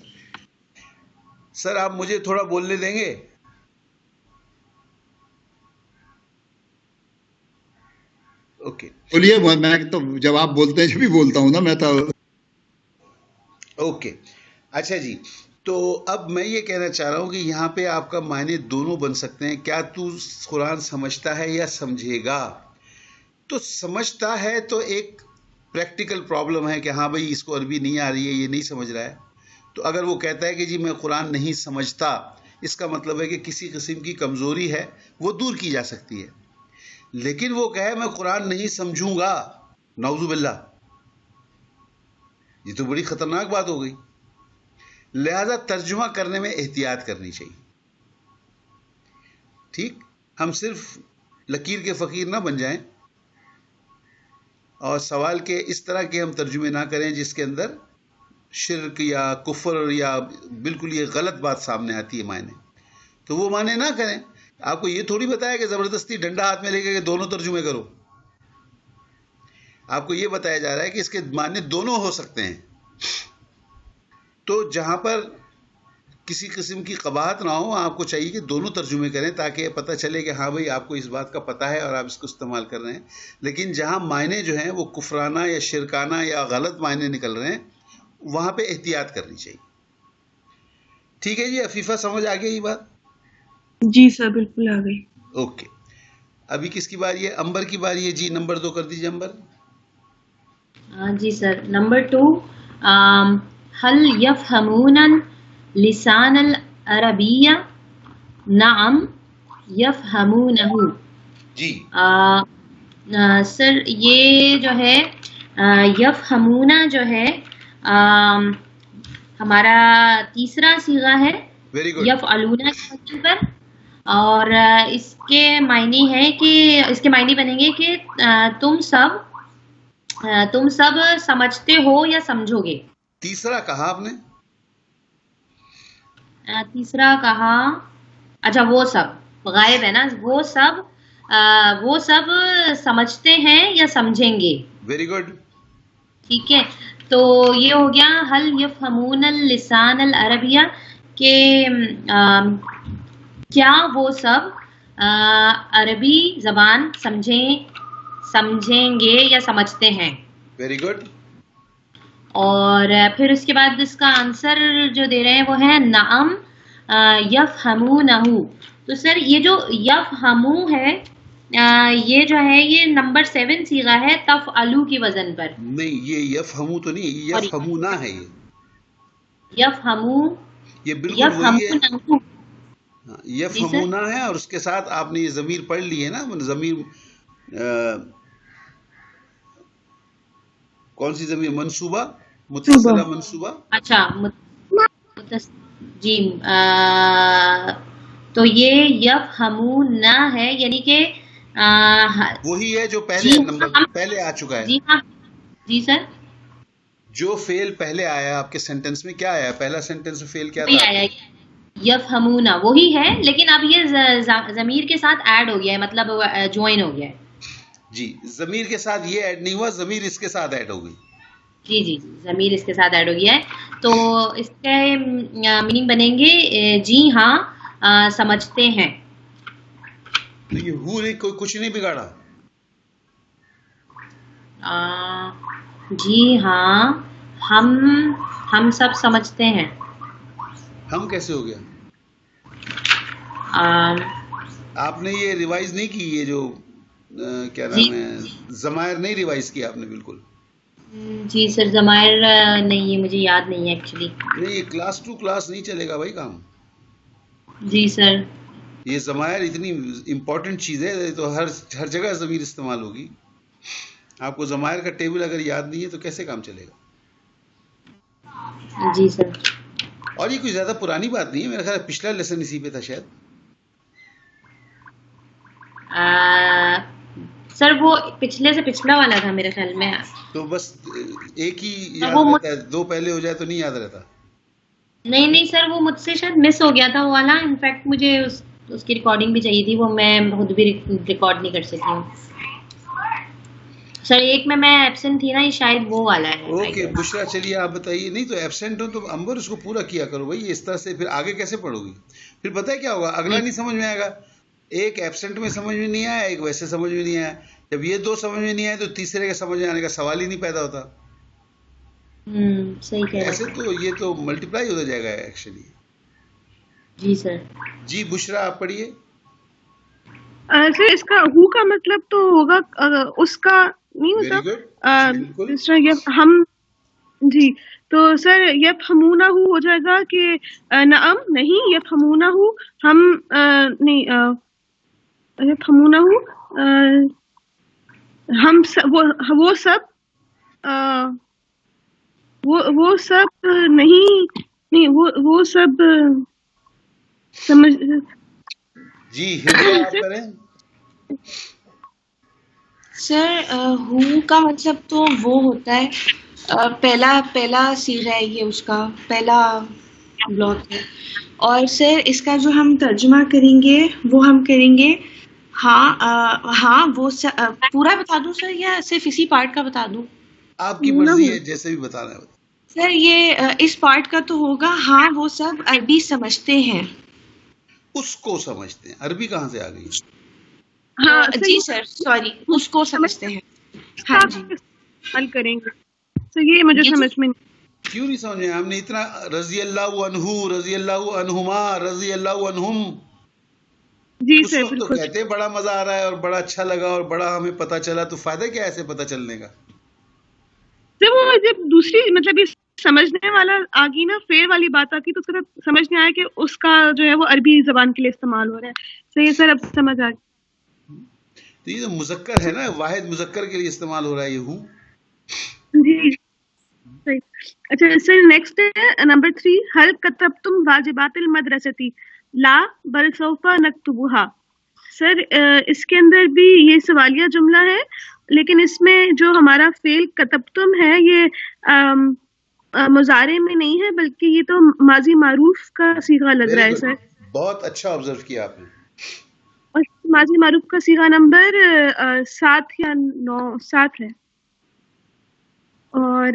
سر آپ مجھے تھوڑا بولنے دیں گے؟ اوکے بولیے. میں تو جواب بولتے ہیں جب بھی بولتا ہوں نا میں تو. اوکے اچھا جی. تو اب میں یہ کہنا چاہ رہا ہوں کہ یہاں پہ آپ کا معنی دونوں بن سکتے ہیں. کیا تو قرآن سمجھتا ہے یا سمجھے گا؟ تو سمجھتا ہے تو ایک پریکٹیکل پرابلم ہے کہ ہاں بھائی اس کو عربی نہیں آ رہی ہے، یہ نہیں سمجھ رہا ہے. تو اگر وہ کہتا ہے کہ جی میں قرآن نہیں سمجھتا، اس کا مطلب ہے کہ کسی قسم کی کمزوری ہے، وہ دور کی جا سکتی ہے. لیکن وہ کہے میں قرآن نہیں سمجھوں گا، نعوذ باللہ، یہ تو بڑی خطرناک بات ہو گئی. لہذا ترجمہ کرنے میں احتیاط کرنی چاہیے. ٹھیک، ہم صرف لکیر کے فقیر نہ بن جائیں اور سوال کے اس طرح کے ہم ترجمے نہ کریں جس کے اندر شرک یا کفر یا بالکل یہ غلط بات سامنے آتی ہے معنی، تو وہ معنی نہ کریں. آپ کو یہ تھوڑی بتایا کہ زبردستی ڈنڈا ہاتھ میں لے کے دونوں ترجمے کرو. آپ کو یہ بتایا جا رہا ہے کہ اس کے معنی دونوں ہو سکتے ہیں. تو جہاں پر کسی قسم کی قباحت نہ ہو، آپ کو چاہیے کہ دونوں ترجمے کریں تاکہ پتہ چلے کہ ہاں بھئی آپ کو اس بات کا پتہ ہے اور آپ اس کو استعمال کر رہے ہیں. لیکن جہاں معنی جو ہیں وہ کفرانہ یا شرکانہ یا غلط معنی نکل رہے ہیں، وہاں پہ احتیاط کرنی چاہیے. ٹھیک ہے جی عفیفہ، سمجھ آ گئی یہ بات؟ جی سر بالکل آ گئی. اوکے. ابھی کس کی باری ہے؟ امبر کی باری ہے. جی نمبر 2 کر دیجیے امبر. جی سر نمبر 2 هل يفهمون لسان العربیہ؟ نعم یفہمونہ. جی سر یہ جو ہے یفہمونہ جو ہے ہمارا تیسرا صیغہ ہے ویری گڈ. یفعلونہ کے وزن پر، اور اس کے معنی ہے کہ اس کے معنی بنیں گے کہ تم سب سمجھتے ہو یا سمجھو گے. تیسرا کہا آپ نے؟ تیسرا کہا، اچھا وہ سب غائب ہے نا، وہ سب سمجھتے ہیں یا سمجھیں گے. Very good. ٹھیک ہے، تو یہ ہو گیا حل یفہمون اللسان العربیہ، کہ کیا وہ سب عربی زبان سمجھیں گے یا سمجھتے ہیں. Very good. اور پھر اس کے بعد اس کا آنسر جو دے رہے ہیں وہ ہے نعم یفہمونہ. تو سر یہ جو یفہمو ہے یہ جو ہے یہ نمبر 7 صیغہ ہے تفعلو کی وزن پر. نہیں یہ یفہمو تو نہیں، یفہمونا ہے. یہ یفہمو یہ بالکل وہی ہے، یفہمونہ. یفہمونا ہے، اور اس کے ساتھ آپ نے یہ ضمیر پڑھ لی ہے نا. ضمیر کون سی ضمیر؟ منصوبہ، متصلہ منصوبہ. اچھا جی تو یہ یفہمونہ ہے، یعنی کہ وہی ہے جو پہلے نمبر پہلے آ چکا ہے. جی ہاں جی سر. جو فعل پہلے آیا آپ کے سینٹنس میں، کیا آیا پہلا سینٹنس میں؟ فعل کیا تھا؟ یفہمونہ وہی ہے، لیکن اب یہ ضمیر کے ساتھ ایڈ ہو گیا ہے، مطلب جوائن ہو گیا ہے. جی ضمیر کے ساتھ یہ ایڈ نہیں ہوا، ضمیر اس کے ساتھ ایڈ ہو گئی. جی جی ضمیر اس کے ساتھ ایڈ ہو گیا ہے. تو اس کے میننگ بنیں گے جی ہاں سمجھتے ہیں. تو یہ ہو نے کوئی کچھ نہیں بگاڑا. جی ہاں ہم سب سمجھتے ہیں. ہم کیسے ہو گیا؟ آپ نے یہ ریوائز نہیں کی، یہ جو کیا نام ہے ضمائر نہیں ریوائز کیا آپ نے بالکل. جی سر ضمائر نہیں ہے، مجھے یاد نہیں ہے ایکچولی. نہیں یہ کلاس ٹو کلاس نہیں چلے گا بھائی کام. جی سر یہ ضمائر اتنی امپورٹنٹ چیز ہے، تو ہر جگہ ضمیر استعمال ہوگی. آپ کو ضمائر کا ٹیبل اگر یاد نہیں ہے تو کیسے کام چلے گا؟ جی سر. اور یہ کوئی زیادہ پرانی بات نہیں ہے، میرا خیال ہے پچھلا لیسن اسی پہ تھا شاید. سر وہ پچھلے سے پچھلا والا تھا میرے خیال میں. تو بس ایک ہی یاد رہتا ہے، دو پہلے ہو جائے تو نہیں یاد رہتا. نہیں سر وہ مجھ سے شاید مس ہو گیا تھا وہ والا. انفیکٹ مجھے اس کی ریکارڈنگ بھی چاہیے تھی، وہ میں خود بھی ریکارڈ نہیں کر سکی ہوں. سر ایک میں ایبسنٹ تھی نا، یہ شاید وہ والا ہے. اوکے بشرا چلیے آپ بتائیے. نہیں تو ایبسنٹ ہو تو امبر اس کو پورا کیا کرو بھائی. اس طرح سے پھر آگے کیسے پڑھو گی؟ پھر پتہ ہے کیا ہوگا، اگلا نہیں سمجھ میں آئے گا. ایک ایبسنٹ میں سمجھ میں نہیں آیا، ایک ویسے سمجھ میں نہیں آیا. جب یہ دو سمجھ میں نہیں آئے تو تیسرے کے سمجھ میں آنے کا سوال ہی نہیں پیدا ہوتا. صحیح کہہ رہے ہیں. ایسے تو یہ تو ملٹیپلائی ہوتا جائے گا ایکچولی. جی سر. جی بشرا آپ پڑھیے. سر اس کا ہو کا مطلب تو ہوگا اس کا نہیں ہوتا ہم. جی تو سر یفہمونہ ہو جائے گا کہ نعم نہیں، یفہمونہ ہم نہیں، یفہمونہ ہم وہ سب نہیں وہ سب سمجھ. جی آپ کریں. سر ہو کا مطلب تو وہ ہوتا ہے پہلا صیغہ ہے یہ، اس کا پہلا بلاک ہے. اور سر اس کا جو ہم ترجمہ کریں گے وہ ہم کریں گے ہاں وہ پورا بتا دوں سر یا صرف اسی پارٹ کا بتا دوں؟ آپ کی مرضی ہے، جیسے بھی بتانا ہے. سر یہ اس پارٹ کا تو ہوگا ہاں وہ سب عربی سمجھتے ہیں. اس کو سمجھتے ہیں، عربی کہاں سے آ گئی؟ ہاں جی سر سوری، اس کو سمجھتے ہیں. ہاں جی حل کریں گے. تو یہ مجھے سمجھ میں کیوں نہیں سمجھے؟ ہم نے اتنا رضی اللہ عنہ، رضی اللہ عنہما، رضی اللہ عنہم، جی اس سر وقت تو بالکل. کہتے ہیں بڑا مزہ آ رہا ہے اور بڑا اچھا لگا اور بڑا ہمیں پتہ چلا. تو فائدہ کیا ہے ایسے پتہ چلنے کا؟ جب وہ جب دوسری مطلب یہ سمجھنے والا آگی نا فیر والی بات آتی تو اس کا سمجھنے آیا کہ اس کا جو ہے وہ عربی زبان کے لیے استعمال ہو رہا ہے. صحیح سر، اب سمجھ آ گئی. تو یہ جو مذکر ہے نا، واحد مذکر کے لیے استعمال ہو رہا ہے یہ ہو. جی صحیح. اچھا سر نیکسٹ ہے نمبر 3، هل كتبتم واجبات المدرستی لا بل سوف نكتبها. سر اس کے اندر بھی یہ سوالیہ جملہ ہے، لیکن اس میں جو ہمارا فعل کتبتم ہے یہ مضارع میں نہیں ہے بلکہ یہ تو ماضی معروف کا صیغہ لگ رہا ہے سر. بہت اچھا آبزرو کیا آپ نے. اور ماضی معروف کا صیغہ نمبر 7 یا 9 ہے. اور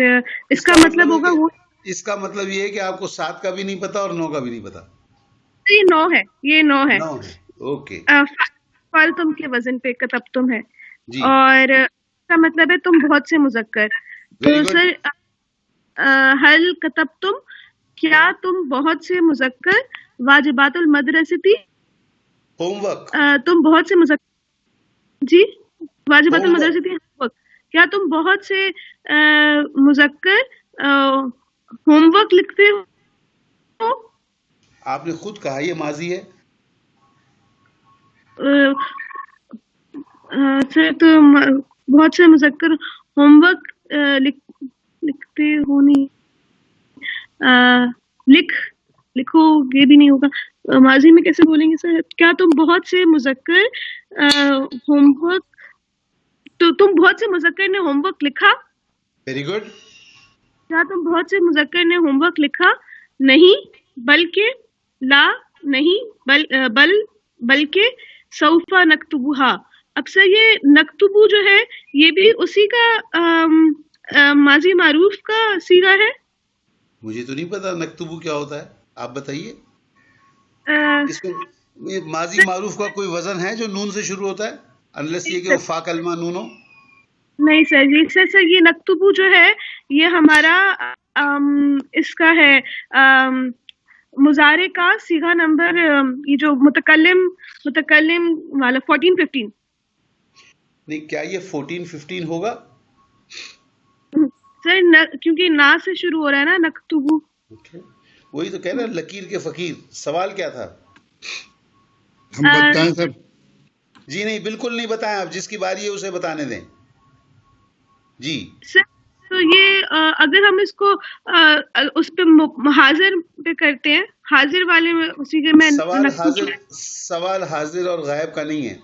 اس کا مطلب ہوگا وہ، اس کا مطلب یہ ہے کہ آپ کو 7 کا بھی نہیں پتا اور 9 کا بھی نہیں پتا. یہ 9 ہے، یہ 9 ہے. اوکے. فالتم کے وزن پہ کتبتم ہے جی. اور اس کا مطلب ہے تم بہت سے مذکر. تو سر حل کتبتم، کیا تم بہت سے مذکر، واجبات المدرستی ہوم ورک، تم بہت سے مذکر، جی واجبات المدرستی ہوم ورک، کیا تم بہت سے مذکر ہوم ورک لکھتے ہو؟ آپ نے خود کہا یہ ماضی ہے. سر تو بہت سے مذکر ہوم ورک لکھتے ہو، نہیں لکھو یہ بھی نہیں ہوگا. ماضی میں کیسے بولیں گے سر؟ کیا تم بہت سے مذکر ہوم ورک، تو تم بہت سے مذکر نے ہوم ورک لکھا. Very good. کیا تم بہت سے مذکر نے ہوم ورک لکھا؟ نہیں بلکہ، لا نہیں بلکہ سوف نکتبوہا. اب سر یہ نکتبو جو ہے یہ بھی اسی کا ماضی معروف کا صیغہ ہے. مجھے تو نہیں پتا نکتبو کیا ہوتا ہے، آپ بتائیے. اس میں ماضی معروف کا کوئی وزن ہے جو نون سے شروع ہوتا ہے؟ انلیس یہ کہ وہ فا کلمہ نون ہو. نہیں سر، یہ نکتبو جو ہے یہ ہمارا اس کا ہے مضارع کا صیغہ نمبر، یہ جو متکلم والا 14-15. نہیں، کیا یہ 14-15 ہوگا؟ سر کیونکہ نا سے شروع ہو رہا ہے نا نکتبو. وہی تو کہہ رہا لکیر کے فقیر. سوال کیا تھا؟ ہم بتائیں سر؟ جی نہیں، بالکل نہیں بتائیں. آپ جس کی باری ہے اسے بتانے دیں. جی سر تو یہ اگر ہم اس کو اس پہ حاضر پہ کرتے ہیں، حاضر والے میں اسی کے میں سوال حاضر اور غائب کا نہیں ہے،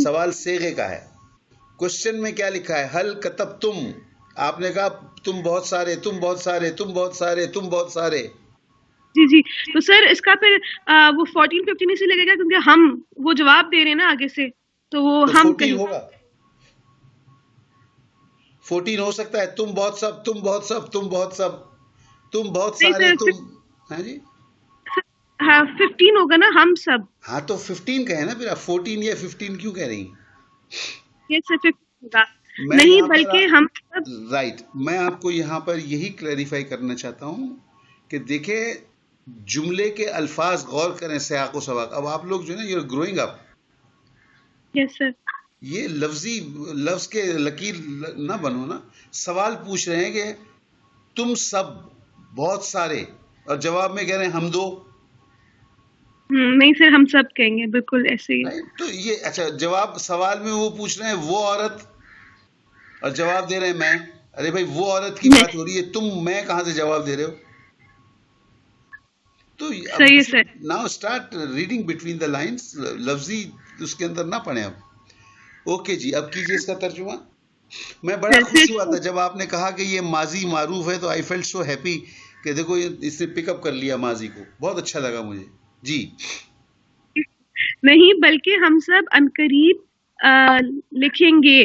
سوال صیغے کا ہے. کوشچن میں کیا لکھا ہے؟ حل کتبتم. آپ نے کہا تم بہت سارے، تم بہت سارے، تم بہت سارے، تم بہت سارے. جی تو سر اس کا پھر وہ 14-15 سے لگے گا کیونکہ ہم وہ جواب دے رہے ہیں نا آگے سے، تو وہ ہم 14 ہوگا. 14 ہو سکتا ہے. تم بہت سب، تم بہت سب، تم بہت سب، تم بہت سارے، تم. ہاں جی ہاں 15 ہوگا نا ہم سب. ہاں تو 15 کہیں نا پھر. آپ 14 یا 15 کیوں کہہ رہی ہیں؟ یہ سر 15 ہوگا نہیں بلکہ ہم سب. رائٹ. میں آپ کو یہاں پر یہی کلیریفائی کرنا چاہتا ہوں کہ دیکھیں جملے کے الفاظ غور کریں، سیاق و سباق. اب آپ لوگ جو ہے نا، یو آر گروئنگ اپ. یس سر. یہ لفظ کے لکیر نہ بنو نا. سوال پوچھ رہے ہیں کہ تم سب بہت سارے، اور جواب میں کہہ رہے ہیں ہم دو. نہیں سر ہم سب کہیں گے بالکل ایسے ہی. تو یہ اچھا جواب سوال میں وہ پوچھ رہے ہیں وہ عورت، اور جواب دے رہے ہیں میں. ارے بھائی وہ عورت کی بات ہو رہی ہے، تم میں کہاں سے جواب دے رہے ہو؟ تو now start reading between the lines. لفظی اس کے اندر نہ پڑھیں اب. اوکے جی، اب کیجئے اس کا ترجمہ. میں بڑا خوش ہوا تھا جب آپ نے کہا کہ یہ ماضی معروف ہے، تو آئی فیلٹ سو ہیپی کہ دیکھو اس نے پک اپ کر لیا ماضی کو. بہت اچھا لگا مجھے. جی نہیں بلکہ ہم سب عنقریب لکھیں گے.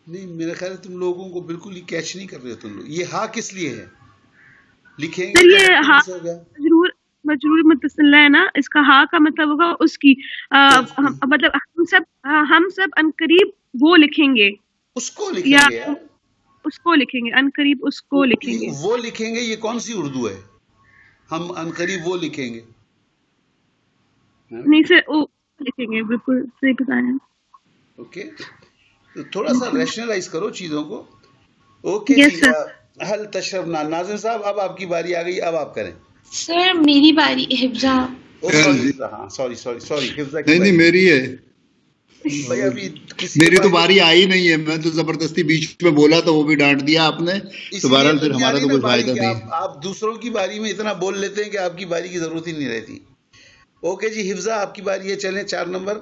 نہیں، میرا خیال ہے تم لوگوں کو بالکل ہی کیچ نہیں کر رہے تم لوگ. یہ ہاں کس لیے ہے؟ لکھیں گے سر یہ ہاں مجرور متصل ہے نا، اس کا ہاں کا مطلب ہوگا اس کی مطلب ہم سب عنقریب وہ لکھیں گے، اس کو لکھیں گے یار. اس کو لکھیں گے، عنقریب اس کو لکھیں گے. وہ لکھیں گے، یہ کون سی اردو ہے؟ ہم عنقریب وہ لکھیں گے. نہیں سر وہ لکھیں گے، بالکل صحیح بتایا. اوکے، تو تھوڑا سا ریشنلائز کرو چیزوں کو. اوکے Yes, جی. sir. حل تشرفنا. ناظم صاحب اب آپ کی باری آ گئی، اب آپ کریں. سر میری باری. حفظہ. ہاں سوری حفظہ کی نہیں میری ہے. بھائی ابھی میری تو باری آئی نہیں ہے، میں تو زبردستی بیچ میں بولا تو وہ بھی ڈانٹ دیا آپ نے. تو بہرحال پھر ہمارا تو کوئی فائدہ نہیں. آپ دوسروں کی باری میں اتنا بول لیتے ہیں کہ آپ کی باری کی ضرورت ہی نہیں رہتی. اوکے جی حفظہ آپ کی باری ہے، چلیں 4 نمبر.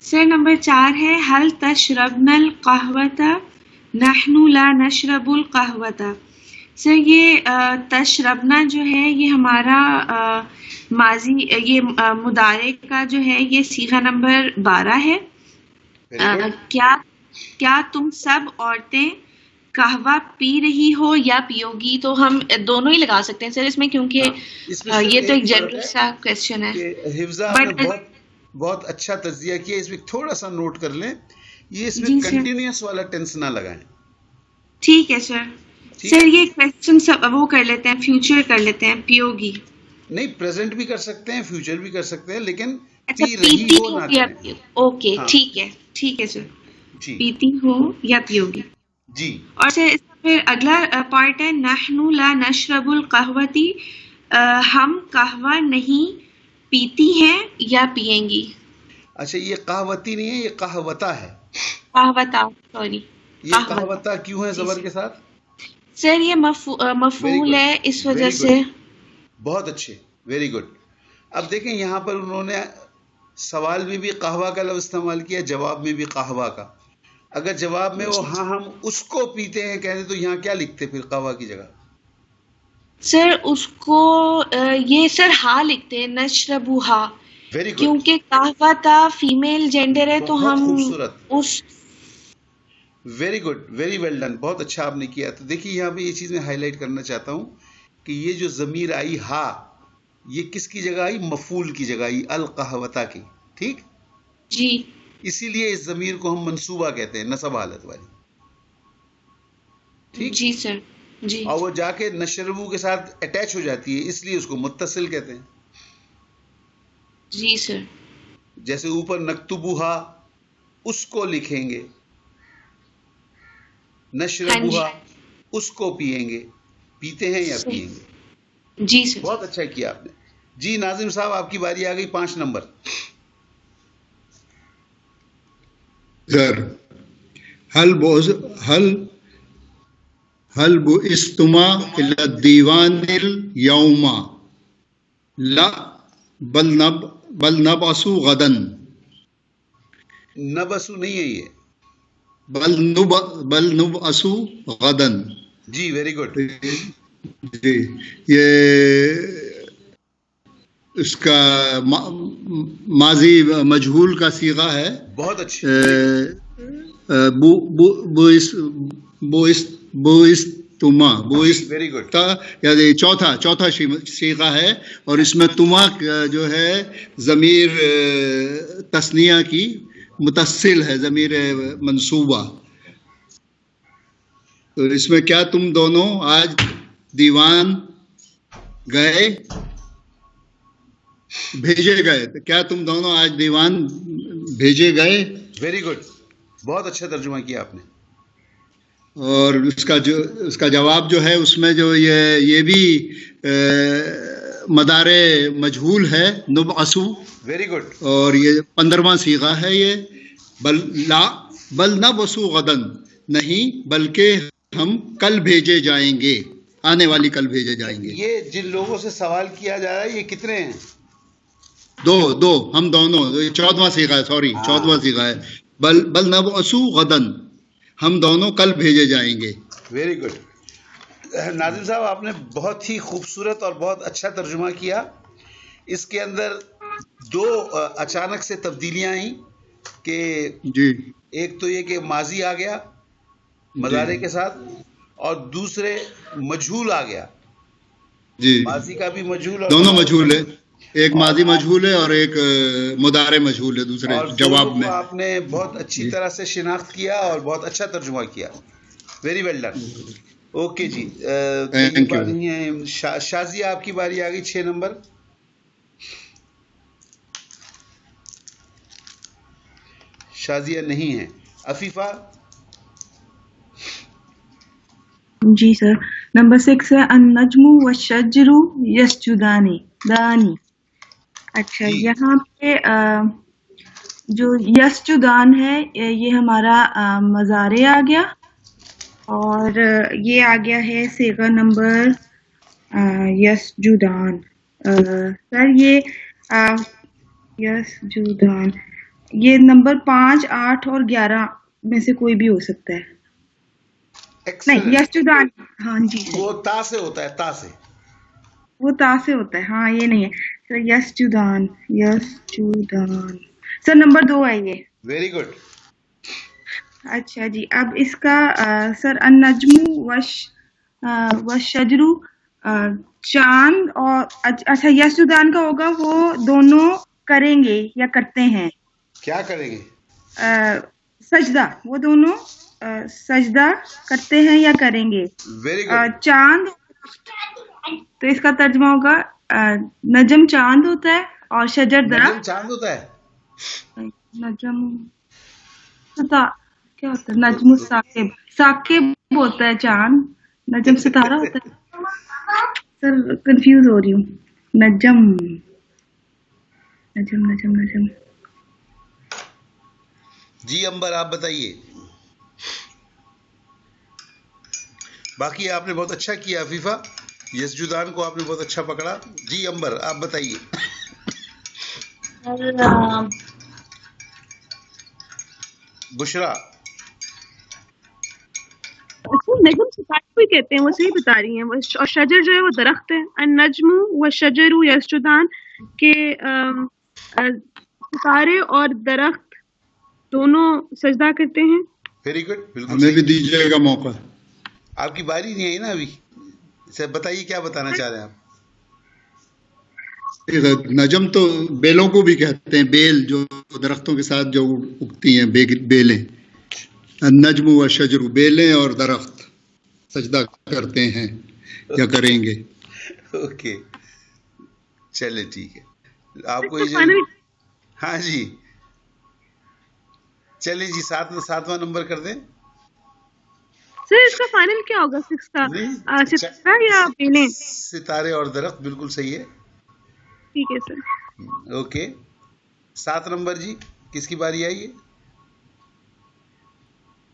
سر نمبر 4 ہے هل تشربنا القهوة نحن لا نشرب القهوة. سر یہ تشربنا جو ہے یہ ہمارا ماضی، یہ مضارع کا جو ہے یہ صیغہ نمبر 12 ہے. کیا تم سب عورتیں قہوہ پی رہی ہو یا پیو گی؟ تو ہم دونوں ہی لگا سکتے ہیں سر اس میں، کیونکہ یہ تو ایک جنرل سا کویسچن ہے. حفظہ آپ نے بہت اچھا تجزیہ کیا. اس میں تھوڑا سا نوٹ کر لیں، یہ اس میں کنٹینیوس والا ٹینس نہ لگائیں. ٹھیک ہے سر. سر یہ کویسچن وہ کر لیتے ہیں، فیوچر کر لیتے ہیں، پیو گی. نہیں، پریزنٹ بھی کر سکتے ہیں، فیوچر بھی کر سکتے ہیں، لیکن پی رہی ہو یا پیو. اوکے ٹھیک ہے سر. پیتی ہو یا پیو گی. جی. اور سر اس کا پھر اگلا پارٹ ہے نحن لا نشرب القہوتی. ہم قہوہ نہیں پیتی ہیں یا پیئیں گی. اچھا یہ قہوتی نہیں ہے، یہ قہوتا ہے. قہوتا، سوری. یہ قہوتا کیوں ہے زبر کے ساتھ؟ سر یہ مفعول ہے اس وجہ سے. بہت اچھے، ویری گڈ. اب دیکھیں یہاں پر انہوں نے سوال میں بھی قہوہ کا لفظ استعمال کیا، جواب میں بھی قہوہ کا. اگر جواب میں وہ ہاں ہم اس کو پیتے ہیں کہتے تو یہاں کیا لکھتے پھر قہوہ کی جگہ؟ سر اس کو یہ سر ہا لکھتے ہیں، نشربوہا. Very good. کیونکہ قہوہ تا فیمیل جینڈر ہے تو ہم اس. Very good, very well done. بہت اچھا آپ نے کیا. تو دیکھیے یہاں پہ یہ چیز میں ہائی لائٹ کرنا چاہتا ہوں کہ یہ جو ضمیر آئی ہا، یہ کس کی جگہ آئی؟ مفعول کی جگہ آئی، القہوتا کی. ٹھیک جی. اسی لیے اس ضمیر کو ہم منصوبہ کہتے ہیں، نصب حالت والی. ٹھیک جی سر. جی. اور وہ جا کے نشربو کے ساتھ اٹیچ ہو جاتی ہے، اس لیے اس کو متصل کہتے ہیں. جی سر. جیسے اوپر نکتبوہا، اس کو لکھیں گے. نشربوہا، اس کو پیئیں گے. پیتے ہیں یا پیئیں گے. جی سر. بہت اچھا کیا آپ نے. جی ناظم صاحب آپ کی باری آ گئی، 5 نمبر. سر هل بعثتما الى الديوان اليوم لا بل نبعث غدا. نبسو نہیں ہے یہ، بل نبعث غدا. جی ویری گڈ. جی یہ اس کا ماضی مجہول کا صیغہ ہے. بہت اچھے. Very good. یعنی چوتھا صیغہ ہے، اور اس میں تما جو ہے ضمیر تثنیہ کی متصل ہے، ضمیر منصوبہ. تو اس میں کیا تم دونوں آج دیوان گئے، بھیجے گئے. کیا تم دونوں آج دیوان بھیجے گئے. ویری گڈ، بہت اچھا ترجمہ کیا آپ نے. اور اس کا جواب جو ہے اس میں جو یہ بھی مدارے مجہول ہے، نبعثو. Very good. اور یہ 15واں صیغہ ہے. یہ بل نبعث غدن، نہیں بلکہ ہم کل بھیجے جائیں گے، آنے والی کل بھیجے جائیں گے. یہ جن لوگوں سے سوال کیا جا رہا ہے یہ کتنے ہیں؟ دو ہم دونوں. 14واں صیغہ ہے، سوری 14واں صیغہ ہے. بل نبعث غدا، ہم دونوں کل بھیجے جائیں گے. Very good. ناظم صاحب آپ نے بہت ہی خوبصورت اور بہت اچھا ترجمہ کیا. اس کے اندر دو اچانک سے تبدیلیاں آئیں کہ جی ایک تو یہ کہ ماضی آ گیا مضارع کے ساتھ، اور دوسرے مجہول آ گیا. جی ماضی کا بھی مجہول اور دونوں مجہول ہے، ایک ماضی مجہول ہے اور ایک مضارع مجہول ہے دوسرے اور جواب دونوں میں. کو آپ نے بہت اچھی طرح سے شناخت کیا اور بہت اچھا ترجمہ کیا. Very well done. اوکے جی. Thank you. شازیہ آپ کی باری آ گئی 6 نمبر. شازیہ نہیں ہے. عفیفہ. جی سر. نمبر 6 ہے النجم والشجر یسجدانی دانی. اچھا جی. یہاں پہ جو یسجدان ہے یہ ہمارا مضارع آ گیا، اور یہ آ گیا ہے صیغہ نمبر یسجدان. سر یہ یسجدان یہ نمبر 5، 8 اور 11 میں سے کوئی بھی ہو سکتا ہے. نہیں یسجدان، ہاں جی وہ تا سے ہوتا ہے، تا سے. وہ تا سے ہوتا ہے، ہاں یہ نہیں ہے سر. یسجدان یسجدان سر نمبر 2 ہے یہ. Very good. اچھا جی. اب اس کا سر النجم والشجر چاند اور اچھا یسجدان کا ہوگا وہ دونوں کریں گے یا کرتے ہیں. کیا کریں گے؟ سجدہ، وہ دونوں سجدہ کرتے ہیں یا کریں گے. Very good. چاند، تو اس کا ترجمہ ہوگا نجم چاند ہوتا ہے اور شجر نجم درخت. چاند ہوتا ہے. نجم پتا کیا ہوتا ہے؟ نجم ثاقب، ثاقب ہوتا ہے چاند، نجم ستارہ ہوتا ہے. سر کنفیوز ہو رہی ہوں. نجم نجم نجم نجم. جی امبر آپ بتائیے. باقی آپ نے بہت اچھا کیا عفیفہ، یسجدان کو آپ نے بہت اچھا پکڑا. جی امبر آپ بتائیے. بشرا. نجم ستارے بھی کہتے ہیں، وہ صحیح بتا رہی ہیں. اور شجر جو ہے وہ درخت ہے. النجم والشجر یسجدان کے ستارے اور درخت دونوں سجدہ کرتے ہیں. Very good. بالکل ہمیں بھی صحیح. دیجیے گا موقع. آپ کی باری نہیں آئی نا ابھی. بتائیے کیا بتانا چاہ رہے ہیں آپ. نجم تو بیلوں کو بھی کہتے ہیں، بیل جو درختوں کے ساتھ جو اگتی ہیں بیلیں. النجم والشجر بیلیں اور درخت سجدہ کرتے ہیں یا کریں گے. اوکے چلے ٹھیک ہے. آپ کو یہ ہاں جی چلے جی 7واں نمبر کر دیں. سر اس کا فائنل کیا ہوگا 6 کا؟ ستارہ یا بیلیں؟ ستارے اور درخت. بالکل صحیح ہے. ٹھیک ہے سر. اوکے 7 نمبر جی کس کی باری آئی ہے؟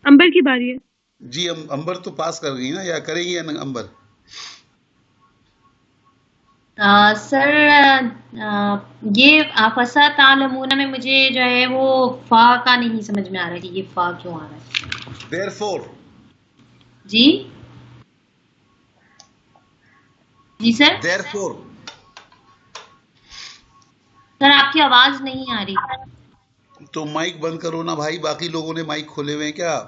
امبر کی باری ہے. جی امبر تو پاس کر گئی نا، یا کرے گی یا امبر؟ سر یہ فسا تعلمون میں مجھے جو ہے وہ فا کا نہیں سمجھ میں آ رہا کہ یہ فا کیوں آ رہا ہے. therefore. جی جی سر. therefore. سر آپ کی آواز نہیں آ رہی. تو مائک بند کرو نا بھائی، باقی لوگوں نے مائک کھولے ہوئے ہیں کیا؟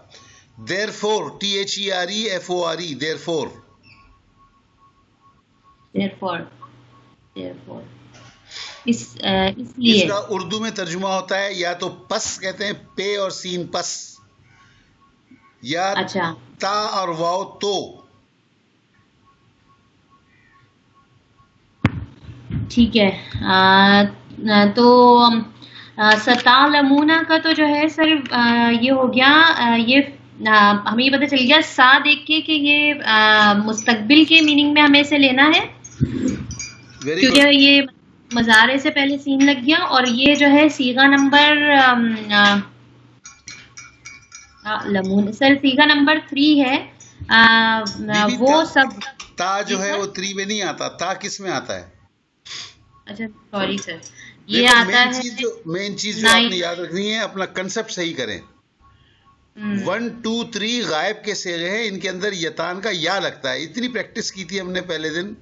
therefore THEREFORE therefore. اس لیے اس کا اردو میں ترجمہ ہوتا ہے یا تو پس کہتے ہیں، پے اور سین پس، یا اچھا تا اور واو تو. ٹھیک ہے. تو ستعلمون کا تو جو ہے سر یہ ہو گیا، یہ ہمیں یہ پتہ چل گیا سا دیکھ کے کہ یہ مستقبل کے میننگ میں ہمیں اسے لینا ہے، کیونکہ یہ مضارع سے پہلے سین لگ گیا. اور یہ جو ہے صیغہ نمبر سر صیغہ نمبر 3 ہے. وہ سب تا جو ہے وہ 3 میں نہیں آتا. تا کس میں آتا ہے؟ اچھا سوری سر, یہ آتا ہے مین چیز جو آپ نے یاد رکھنی ہے, اپنا کنسپٹ صحیح کریں. 1 2 3 غائب کے صیغے ہیں, ان کے اندر یتان کا یا لگتا ہے. اتنی پریکٹس کی تھی ہم نے پہلے دن.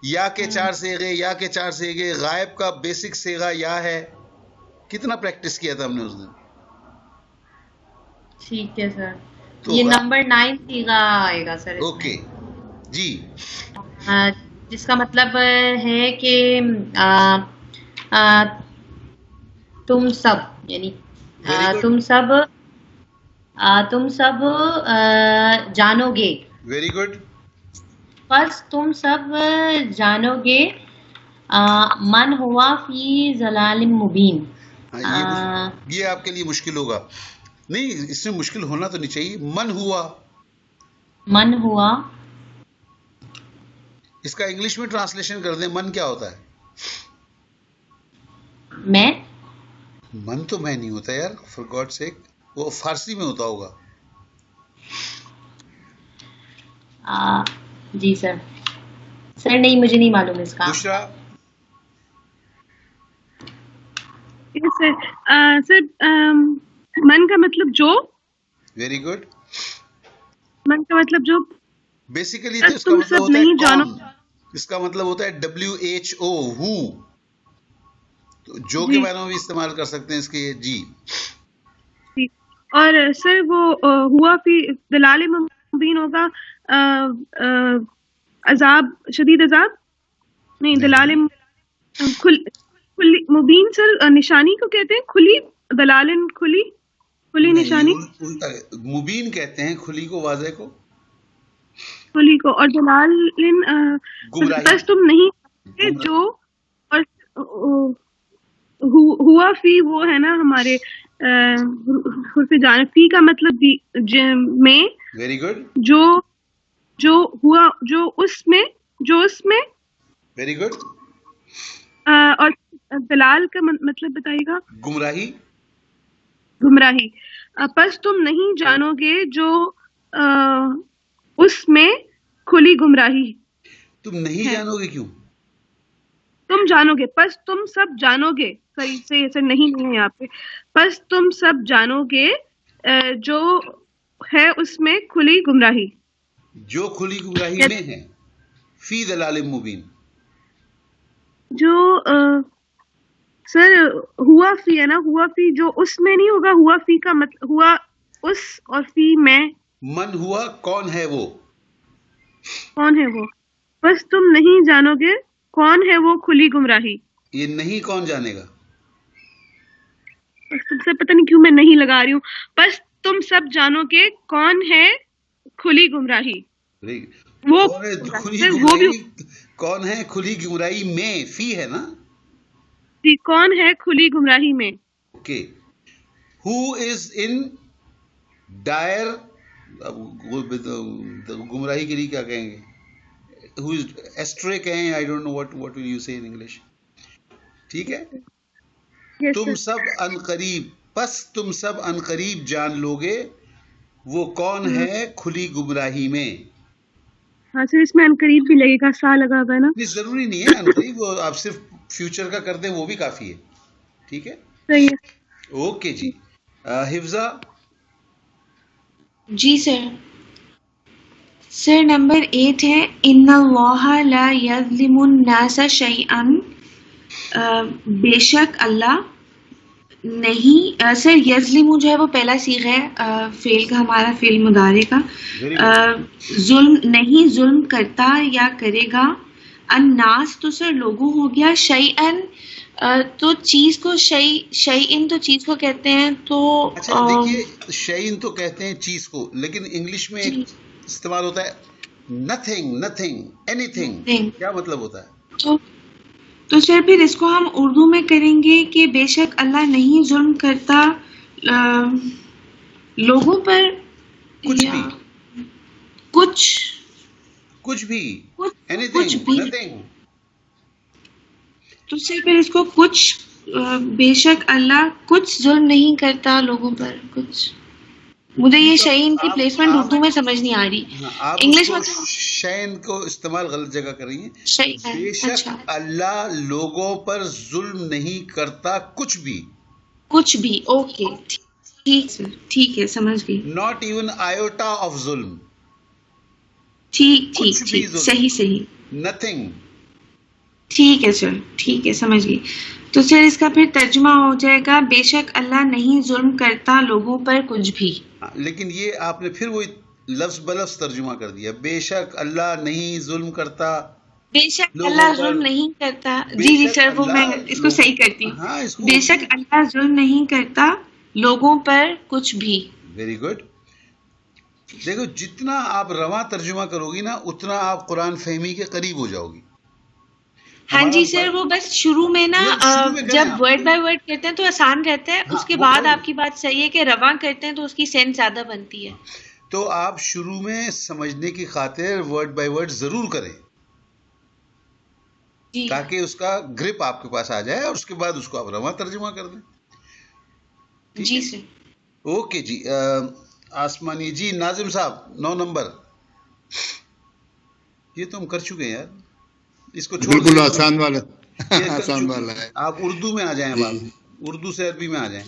یا کے 4 صیغے, یا کے 4 صیغے, غائب کا بیسک صیغہ یا ہے. کتنا پریکٹس کیا تھا ہم نے اس دن. ٹھیک ہے سر, یہ نمبر 9 صیغہ آئے گا سر. اوکے جی, جس کا مطلب ہے کہ تم سب, یعنی تم سب جانو گے. Very good. بس تم سب جانو گے من ہوا فی ضلال مبین. یہ آپ کے لیے مشکل ہوگا. نہیں, اس میں مشکل ہونا تو نہیں چاہیے. من ہوا اس کا انگلش میں ٹرانسلیشن کر دیں. من کیا ہوتا ہے؟ میں. من تو میں نہیں ہوتا یار, فار گاڈ سیک. وہ فارسی میں ہوتا ہوگا. جی سر نہیں, مجھے نہیں معلوم اس کا. دوسرا سر من کا مطلب جو. Very good. من کا مطلب جو بیسیکلی تو اس کا مطلب ہوتا ہے جانو. اس کا مطلب ہوتا ہے WHO, ہو. تو جو کے معنی میں بھی استعمال کر سکتے ہیں اس کے. جی. اور سر وہ ہوا فی ضلال مبین ہوگا عذاب, شدید عذاب نہیں. ضلال مبین سر نشانی کو کہتے ہیں. کھلی دلال, کھلی نشانی. مبین کہتے ہیں کھلی کو, واضح کو, کھلی کو. اور دلال بس تم نہیں جو. اور ہوا فی وہ ہے نا ہمارے حرف جان. فی کا مطلب میں. Very good. جو ہوا جو اس میں. Very good. اور دلال کا مطلب بتائیے گا. گمراہی. پس تم نہیں جانو گے جو اس میں کھلی گمراہی. تم نہیں جانو گے کیوں؟ تم جانو گے. پس تم سب جانو گے. صحیح سے ایسے نہیں ہے یہاں پہ. پس تم سب جانو گے جو ہے اس میں کھلی گمراہی. جو کھلی گمراہی میں ہے. فی ضلال مبین. جو سر ہوا فی ہے نا, ہوا فی جو اس میں نہیں ہوگا. ہوا فی کا مطلب ہوا اس اور فی میں. من ہوا کون ہے وہ. کون ہے وہ. بس تم نہیں جانو گے کون ہے وہ کھلی گمراہی. یہ نہیں کون جانے گا. بس تم سے پتہ نہیں کیوں میں نہیں لگا رہی ہوں. بس تم سب جانو گے کون ہے کھلی گمراہی. وہ کون ہے کھلی گمراہی میں. فی ہے نا. جی, کون ہے کھلی گمراہی میں. اوکے. ہو از ان ڈائر, گمراہی کے لیے کیا کہیں گے. who is astray کہیں, I don't know what will you say in English. ٹھیک ہے. تم سب عنقریب, پس تم سب عنقریب جان لوگے وہ کون ہے کھلی گمراہی میں. ہاں سر, اس میں عنقریب بھی لگے گا, سا لگا ہوا ہے نا. نہیں ضروری نہیں ہے عنقریب, وہ آپ صرف فیوچر کا کر دیں وہ بھی کافی ہے. ٹھیک ہے. صحیح ہے. اوکے جی. حفظہ. جی سر نمبر 8 ہے ان اللہ لا یظلم الناس شیئا. بے شک اللہ نہیں. سر یظلم جو ہے وہ پہلا صیغہ ہے فعل کا, ہمارا فعل مضارع کا. ظلم نہیں, ظلم کرتا یا کرے گا. الناس تو سر لوگوں ہو گیا. شیئن تو چیز کو, شیئن تو چیز کو کہتے ہیں. تو اچھا دیکھیے, شیئن تو کہتے ہیں چیز کو, لیکن انگلش میں استعمال ہوتا ہے نتھنگ, اینی تھنگ. کیا مطلب ہوتا ہے؟ تو سر پھر اس کو ہم اردو میں کریں گے کہ بے شک اللہ نہیں ظلم کرتا لوگوں پر. کچھ بھی تو سر پھر اس کو کچھ, بے شک اللہ کچھ ظلم نہیں کرتا لوگوں پر. کچھ مجھے یہ شعین کی پلیسمنٹ اردو میں سمجھ نہیں آ رہی. انگلش میں شعین کو استعمال غلط جگہ کر رہی ہیں. بے شک اللہ لوگوں پر ظلم نہیں کرتا کچھ بھی. کچھ بھی. اوکے ٹھیک ہے سمجھ گئی. ناٹ ایون آئیوٹا آف ظلم. ٹھیک صحیح. نتھنگ. ٹھیک ہے سر ٹھیک ہے سمجھ گئی. تو سر اس کا پھر ترجمہ ہو جائے گا بے شک اللہ نہیں ظلم کرتا لوگوں پر کچھ بھی. لیکن یہ آپ نے پھر وہی لفظ بلفظ ترجمہ کر دیا. بے شک اللہ نہیں ظلم کرتا. بے شک اللہ ظلم نہیں کرتا. جی سر وہ میں اس کو صحیح کرتی ہوں. بے شک اللہ ظلم نہیں کرتا لوگوں پر کچھ بھی. Very good. دیکھو جتنا آپ رواں ترجمہ کرو گی نا اتنا آپ قرآن فہمی کے قریب ہو جاؤ گی. ہاں جی سر وہ بس شروع میں نا جب ورڈ بائی ورڈ کرتے ہیں تو آسان رہتا ہے. اس کے بعد آپ کی بات صحیح ہے کہ رواں کرتے ہیں تو اس کی سینس زیادہ بنتی ہے. تو آپ شروع میں سمجھنے کی خاطر ورڈ بائی ورڈ ضرور کریں تاکہ اس کا گرپ آپ کے پاس آ جائے اور اس کے بعد اس کو آپ رواں ترجمہ کر دیں. جی سر. اوکے جی. آسمانی جی ناظم صاحب 9 نمبر. یہ تو ہم کر چکے ہیں یار. اس کو بالکل آسان والا ہے. آپ اردو میں آ جائیں. اب آپ اردو سے عربی میں آ جائیں.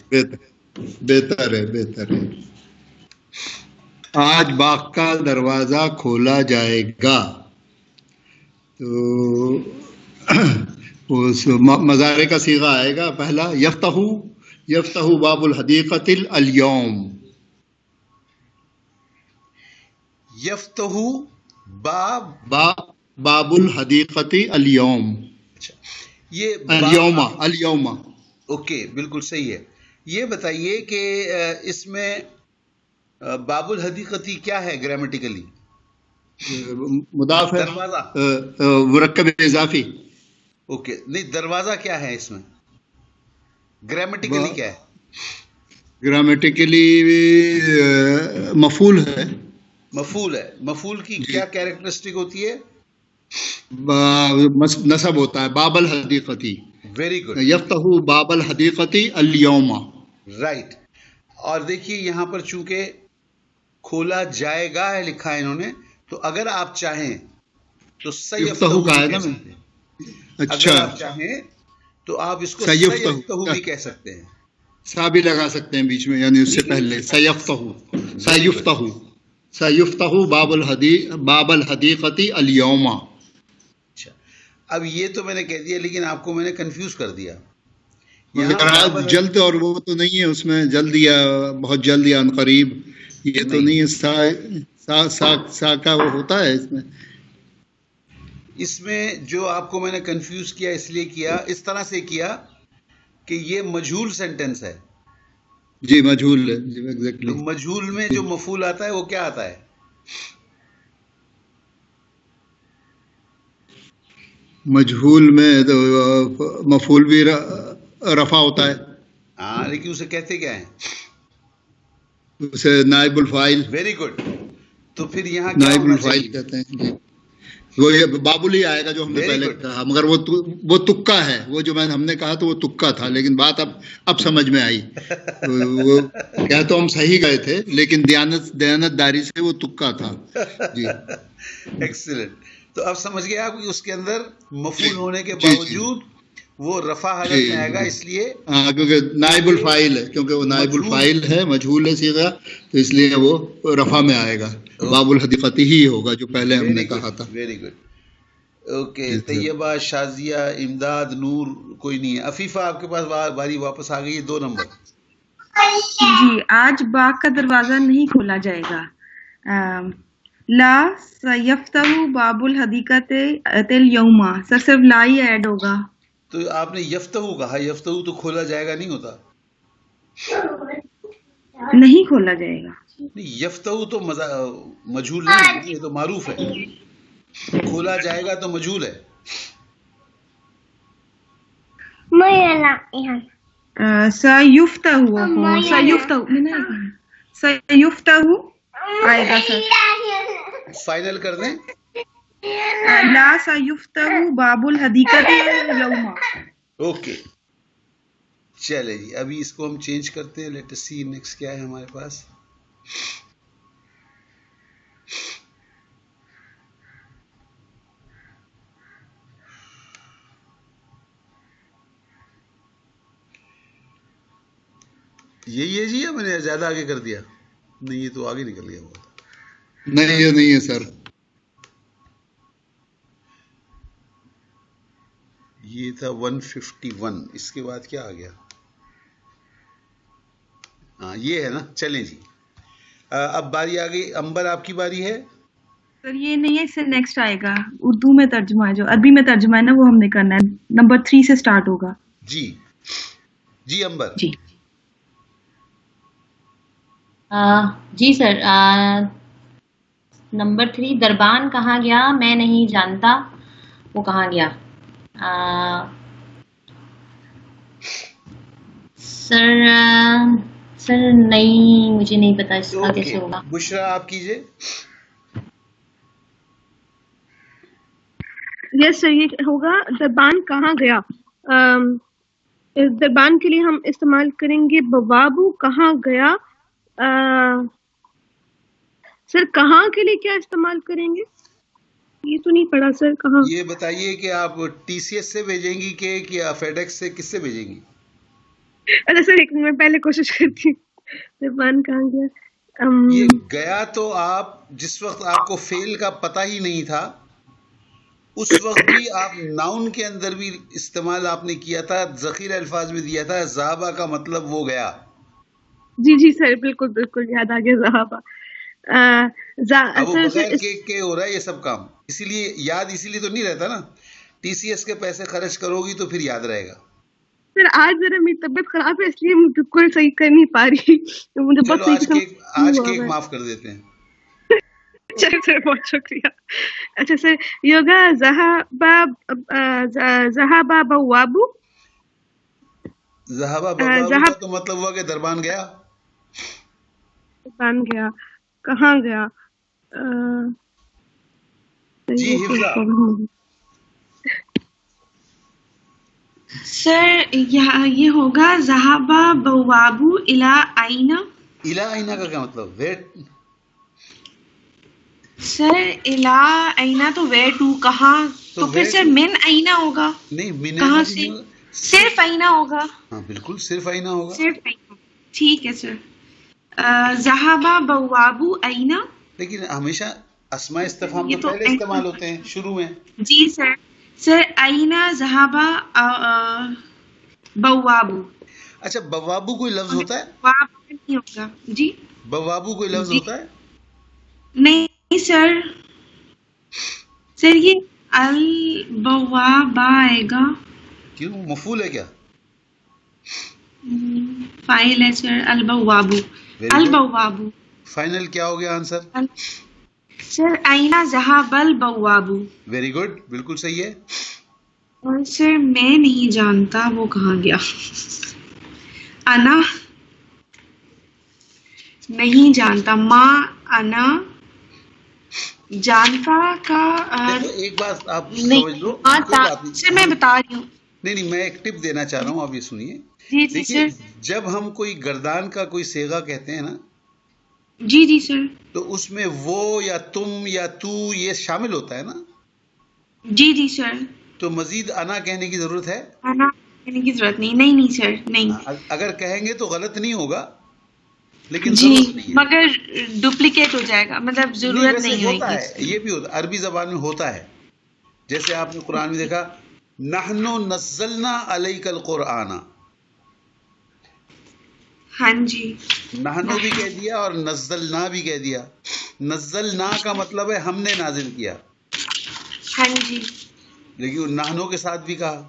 بہتر ہے. آج باغ کا دروازہ کھولا جائے گا. تو اس مضارع کا صیغہ آئے گا پہلا یفتح باب الحدیقۃ اليوم. یفتح باب الحدیقۃ اليوم. اچھا یہ اليوم. اوکے بالکل صحیح ہے. یہ بتائیے کہ اس میں باب الحدیقتی کیا ہے گرامیٹیکلی؟ مضاف ہے. دروازہ مرکب اضافی. اوکے نہیں دروازہ کیا ہے اس میں گرامیٹیکلی کیا ہے؟ گرامیٹیکلی مفعول ہے. مفعول کی کیا کیریکٹرسٹک ہوتی ہے؟ نصب ہوتا ہے. باب الحدیقتی. Very good. یفتح باب الحدیقۃ اليوم. رائٹ. اور دیکھیے یہاں پر چونکہ کھولا جائے گا ہے لکھا ہے انہوں نے تو اگر آپ چاہیں تو سیفتح کا ہے نا. اگر آپ چاہیں تو آپ اس کو سیفتح بھی کہہ سکتے ہیں. سا بھی لگا سکتے ہیں بیچ میں یعنی اس سے پہلے سیفتح باب الحدیقۃ اليوم. اچھا اب یہ تو میں نے کہہ دیا لیکن آپ کو میں نے کنفیوز کر دیا. جلد اور وہ تو نہیں ہے اس میں جلد یا بہت جلد یا ان قریب یہ تو نہیں ہے. سا کا وہ ہوتا ہے اس میں جو آپ کو میں نے کنفیوز کیا اس لیے کیا اس طرح سے کیا کہ یہ مجہول سینٹینس ہے. جی مجہول ہے. جی ایگزیکٹلی. مجہول میں جو مفعول آتا ہے وہ کیا آتا ہے؟ مجہول میں مفعول بھی رفع ہوتا ہے. ہاں لیکن اسے کہتے کیا ہیں؟ اسے نائب الفاعل. Very good. تو پھر یہاں نائب الفاعل کہتے ہیں. جی وہ بابل ہی آئے گا جو ہم نے پہلے کہا مگر وہ تکا ہے. وہ جو ہم نے کہا تو وہ تکا تھا لیکن بات اب سمجھ میں آئی. وہ کہہ تو ہم صحیح گئے تھے لیکن دیانت داری سے وہ تکا تھا. جی ایکسلنٹ. تو اب سمجھ گئے آپ کہ اس کے اندر مفعول ہونے کے باوجود وہ رفع حالت میں آئے گا اس لیے کیونکہ نائب الفاعل ہے. کیونکہ وہ نائب الفاعل ہے مجہول ہے صیغہ تو اس لیے وہ رفع میں آئے گا. باب الحدیقۃ ہی ہوگا جو پہلے ہم نے کہا تھا. Very good. اوکے. طیبہ شازیہ امداد نور کوئی نہیں ہے. عفیفہ آپ کے پاس باری واپس آ گئی. 2 نمبر. جی آج باغ کا دروازہ نہیں کھولا جائے گا. لا سیفتح باب الحدیقۃ اليوم. سر صرف لا ہی ایڈ ہوگا. تو آپ نے یفتح کہا. یفتح تو کھولا جائے گا نہیں ہوتا. نہیں کھولا جائے گا. نہیں یفتح تو مجہول نہیں یہ تو معروف ہے. کھولا جائے گا تو مجہول ہے. سیفتح آئے گا سر. فائنل کر دیں. لا سیفتح باب الحدیقۃ اليوم. اوکے چلے جی ابھی اس کو ہم چینج کرتے ہیں. لیٹ اس سی نیکسٹ کیا ہے ہمارے پاس. یہی ہے جی، یا میں نے زیادہ آگے کر دیا؟ نہیں، یہ تو آگے نکل گیا بہت. نہیں یہ نہیں ہے سر. یہ تھا 151. اس کے بعد کیا آ گیا؟ ہاں یہ ہے نا. چلیں جی، اب باری آ گئی. امبر آپ کی باری ہے. سر یہ نہیں ہے، اس سے نیکسٹ آئے گا. اردو میں ترجمہ ہے، جو عربی میں ترجمہ ہے نا، وہ ہم نے کرنا ہے. نمبر 3 سے سٹارٹ ہوگا. جی جی امبر. جی جی سر. نمبر 3، دربان کہاں گیا میں نہیں جانتا وہ کہاں گیا. سر نہیں، مجھے نہیں پتا اس کا کیسے ہوگا. بشرا آپ کیجئے. یس سر، یہ ہوگا دربان کہاں گیا. دربان کے لیے ہم استعمال کریں گے بوابو کہاں گیا. سر کہاں کے لیے کیا استعمال کریں گے؟ یہ تو نہیں پڑھا سر. کہاں؟ یہ بتائیے کہ آپ ٹی سی ایس سے بھیجیں گی کیک یا فیڈ ایکس سے، کس سے بھیجیں گی؟ اچھا سر، ایک میں پہلے کوشش کرتی ہوں. دربان کہاں گیا. یہ گیا تو آپ جس وقت آپ کو فعل کا پتہ ہی نہیں تھا اس وقت بھی آپ ناؤن کے اندر بھی استعمال آپ نے کیا تھا، ذخیرہ الفاظ میں دیا تھا. ذہبہ کا مطلب وہ گیا. جی جی سر، بالکل بالکل یاد آ گیا. ذہابہ. اب وہ بغیر کیک کے ہو رہا ہے یہ سب کام، اسی لیے یاد اسی لیے تو نہیں رہتا نا. ٹی سی ایس کے پیسے خرچ کرو گی تو پھر یاد رہے گا. سر آج ذرا میری طبیعت خراب ہے، اس لیے میں بالکل صحیح کر نہیں پا رہی. مجھے چلو آج کیک معاف کر دیتے ہیں. چلو سر، بہت شکریہ. اچھا سر، یہ ہوگا ذہبہ بوابو. ذہبہ بوابو کا تو مطلب ہوا کہ دربان گیا. دربان گیا کہاں گیا. جی حفظہ. سر یہ ہوگا ذہبہ بوابو الی آئینہ. الی آئینہ کا کیا مطلب؟ ویٹ. سر الی آئینہ تو ویئر ٹو کہاں، تو پھر سر من آئینہ ہوگا. نہیں، من کہاں سے؟ صرف آئینہ ہوگا. ہاں بالکل صرف آئینہ ہوگا. صرف آئینہ، ٹھیک ہے سر. ذہبہ بوابو آئینہ. لیکن ہمیشہ اسماء استفہام تو پہلے استعمال ہوتے ہیں شروع میں. جی سر. سر آئینہ ذہبہ بوابو. اچھا بوابو کوئی لفظ ہوتا ہے؟ بوابو نہیں ہوگا. جی بوابو کوئی لفظ ہوتا ہے؟ نہیں سر. سر یہ البوابہ آئے گا. کیوں، مفعول ہے کیا؟ فاعل ہے سر. البوابو. البوابو. فائنل کیا ہو گیا آنسر؟ سر آئینہ ذہب البوابو. ویری گڈ، بالکل صحیح ہے. اور سر میں نہیں جانتا وہ کہاں گیا. انا نہیں جانتا. ماں انا جانتا کا ایک بات آپ سمجھ لو. سر میں بتا رہی ہوں. نہیں میں ایک ٹپ دینا چاہ رہا ہوں، آپ یہ سنیے. دیکھیے جب ہم کوئی گردان کا کوئی صیغہ کہتے ہیں نا، جی جی سر، تو اس میں وہ یا تم یا تو یہ شامل ہوتا ہے نا. جی جی سر. تو مزید انا کہنے کی ضرورت ہے؟ انا کہنے کی ضرورت نہیں. نہیں نہیں سر، نہیں. اگر کہیں گے تو غلط نہیں ہوگا، لیکن جی ضرورت نہیں ہے. مگر ڈپلیکیٹ ہو جائے گا، مطلب ضرورت نہیں ہوئے گی. یہ بھی ہوتا، عربی زبان میں ہوتا ہے. جیسے آپ نے قرآن میں دیکھا نحن نزلنا علیک القرآن. ہاں جی، نحنو بھی کہہ دیا اور نزلنا بھی کہہ دیا. نزلنا کا مطلب ہے ہم نے نازل کیا. ہاں جی، لیکن نحنو کے ساتھ بھی کہا،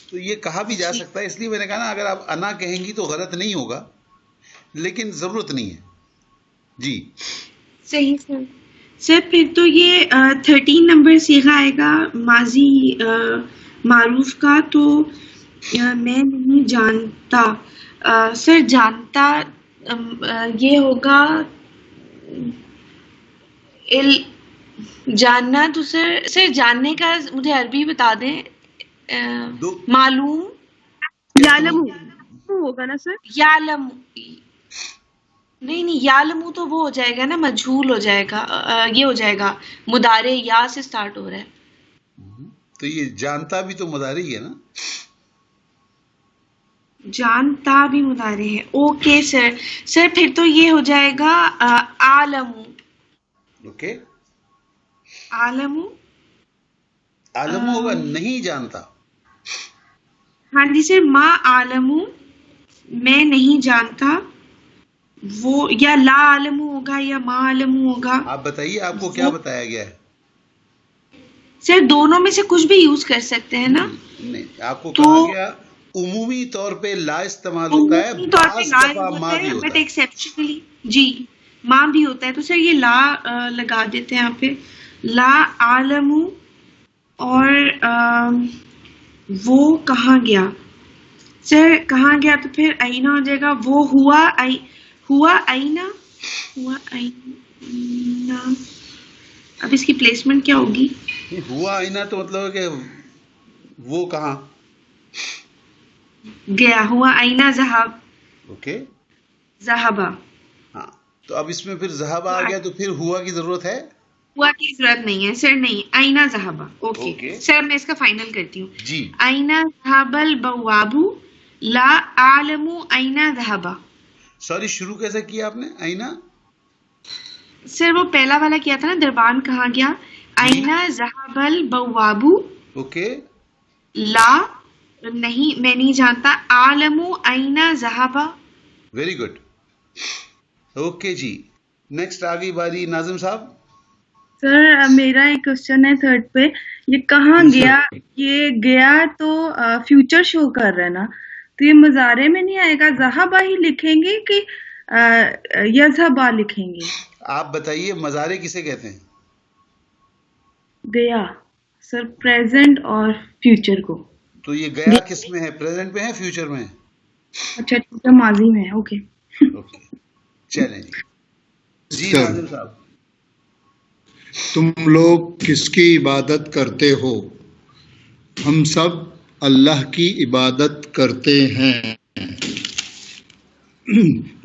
تو یہ کہا بھی جا سکتا ہے. اس لیے میں نے کہا نا اگر آپ انا کہیں گی تو غلط نہیں ہوگا، لیکن ضرورت نہیں ہے. جی صحیح سر. سر پھر تو یہ 13 نمبر صیغہ آئے گا ماضی معروف کا. تو میں نہیں جانتا. سر جانتا یہ ہوگا جاننا. تو سر جاننے کا مجھے عربی بتا دیں. معلوم. یعلم ہوگا نا سر؟ یعلم. نہیں یعلمو تو وہ ہو جائے گا نا، مجھول ہو جائے گا، یہ ہو جائے گا مضارع یا سے سٹارٹ ہو رہا ہے. تو یہ جانتا بھی تو مضارع ہی ہے نا. جانتا بھی مضارع ہے. اوکے سر پھر تو یہ ہو جائے گا عالمو. اوکے عالمو عالم ہوگا نہیں جانتا. ہاں جی سر، ما عالمو میں نہیں جانتا، وہ یا لا عالمو ہوگا یا ما عالمو ہوگا. آپ بتائیے آپ کو کیا بتایا گیا ہے؟ سر دونوں میں سے کچھ بھی یوز کر سکتے ہیں نا. نہیں آپ کو کہا گیا عمومی طور پہ لا استعمال ہوتا ہے، عمومی طور پہ بعض لا دفعہ ما بھی ہوتا ہے، ہوتا بٹ ہے. ایکسیپشنلی جی ماں بھی ہوتا ہے. تو سر یہ لا لگا دیتے ہیں یہاں پہ، لا عالم. اور وہ کہاں گیا سر، کہاں گیا تو پھر آئینہ ہو جائے گا. وہ ہوا آئینہ. اب اس کی پلیسمنٹ کیا ہوگی؟ ہوا آئینہ تو مطلب ہے کہ وہ کہاں گیا. ہوا آئینہ ذہب. اوکے ذہبا. ہاں تو اب اس میں پھر ذہب آ گیا تو پھر ہوا کی ضرورت ہے. ہوا کی ضرورت نہیں ہے سر، نہیں آئینہ ذہبا. اوکے سر میں اس کا فائنل کرتی ہوں. جی آئینہ ذہب البواب لا اعلم آئینہ ذہبا. سوری شروع کیسے کیا آپ نے آئینہ؟ سر وہ پہلا والا کیا تھا نا، دربان کہاں گیا. آئینہ ذہب البواب اوکے لا نہیں میں نہیں جانتا، عالم آئینہ ذہبا. Very good. اوکے جی نیکسٹ آگئی باری ناظم صاحب. سر میرا ایک کوشچن ہے تھرڈ پہ، یہ کہاں گیا، یہ گیا تو فیوچر شو کر رہا ہے نا، تو یہ مضارع میں نہیں آئے گا، ذہبا ہی لکھیں گے کہ یذہبا لکھیں گے؟ آپ بتائیے مضارع کسے کہتے ہیں؟ گیا سر پریزنٹ اور فیوچر کو. تو یہ گیا کس میں ہے، پریزنٹ میں ہے فیوچر میں ہے؟ اچھا ٹھیک ہے، ماضی میں ہے. اوکے اوکے چلیں جی ناظم صاحب. تم لوگ کس کی عبادت کرتے ہو؟ ہم سب اللہ کی عبادت کرتے ہیں.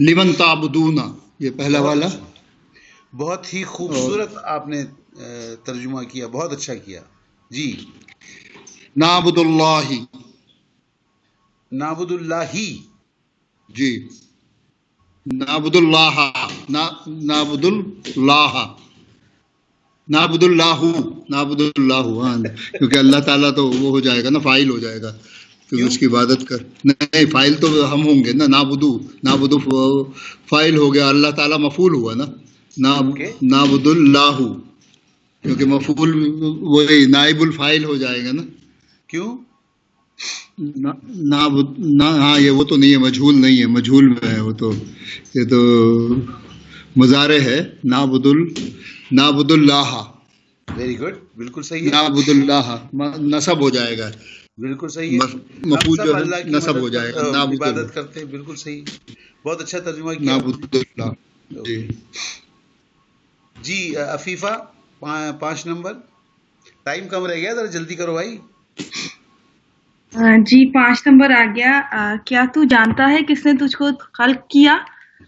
لمن تعبدون، یہ پہلا والا بہت ہی خوبصورت آپ نے ترجمہ کیا، بہت اچھا کیا جی. نعبد اللہ، نعبد اللہ جی نعبد اللہ، نعبد اللہ، نعبد اللہ، نعبد اللہ. ہاں کیونکہ اللہ تعالیٰ تو وہ ہو جائے گا نا، فاعل ہو جائے گا، کیونکہ اس کی عبادت کر نہیں، فاعل تو ہم ہوں گے نا. نعبدو فاعل ہو گیا، اللہ تعالیٰ مفعول ہوا نا. نعبد اللہ کیونکہ مفعول وہی نائب الفاعل ہو جائے گا نا. کیوں؟ ہاں یہ وہ تو نہیں ہے، مجھول نہیں ہے، مجھول میں ہے وہ تو، یہ تو مضارع ہے. نعبد اللہ. ویری گڈ، بالکل صحیح ہے. نعبد اللہ نصب ہو جائے گا، بالکل صحیح ہے. مفعول جو ہے اللہ کی نصب ہو جائے گا. عبادت کرتے ہیں، بالکل صحیح، بہت اچھا ترجمہ کیا. نعبد اللہ. جی جی عفیفہ 5 نمبر. ٹائم کم رہ گیا، ذرا جلدی کرو بھائی. جی 5 نمبر آ گیا. کیا تو جانتا ہے کس نے تجھ کو خلق کیا؟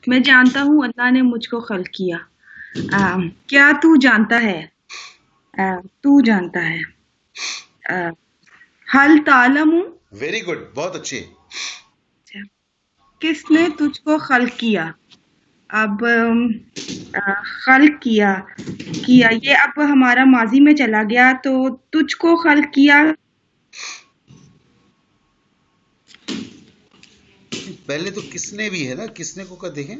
میں جانتا ہوں اللہ نے مجھ کو خلق کیا. کیا تو جانتا ہے، تو جانتا ہے. حل تعلم، ویری گڈ، بہت اچھے. کس نے تجھ کو خلق کیا. اب خلق کیا یہ اب ہمارا ماضی میں چلا گیا، تو تجھ کو خلق کیا. پہلے تو کس نے بھی ہے نا، کس نے کو دیکھیں.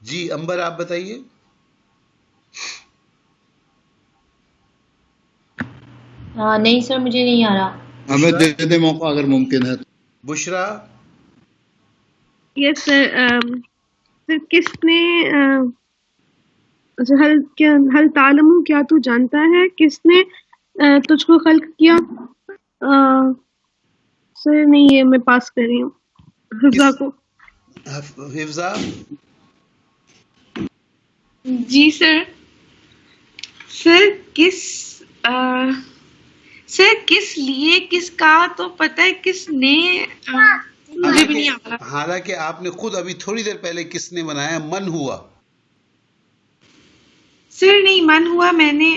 جی امبر آپ بتائیے. نہیں سر مجھے نہیں آ رہا. ہمیں دے دے موقع اگر ممکن ہے. بشرا. یس سر کس نے حل تعلم، کیا تو جانتا ہے کس نے تجھ کو خلق کیا. سر نہیں، یہ میں پاس کر رہی ہوں. حفظہ کو. حفظہ. جی سر کس سر کس لیے کس کا تو پتہ ہے، کس نے مجھے بھی نہیں آ رہا. حالانکہ آپ نے خود ابھی تھوڑی دیر پہلے کس نے بنایا؟ من ہوا. سر نہیں من ہوا، میں نے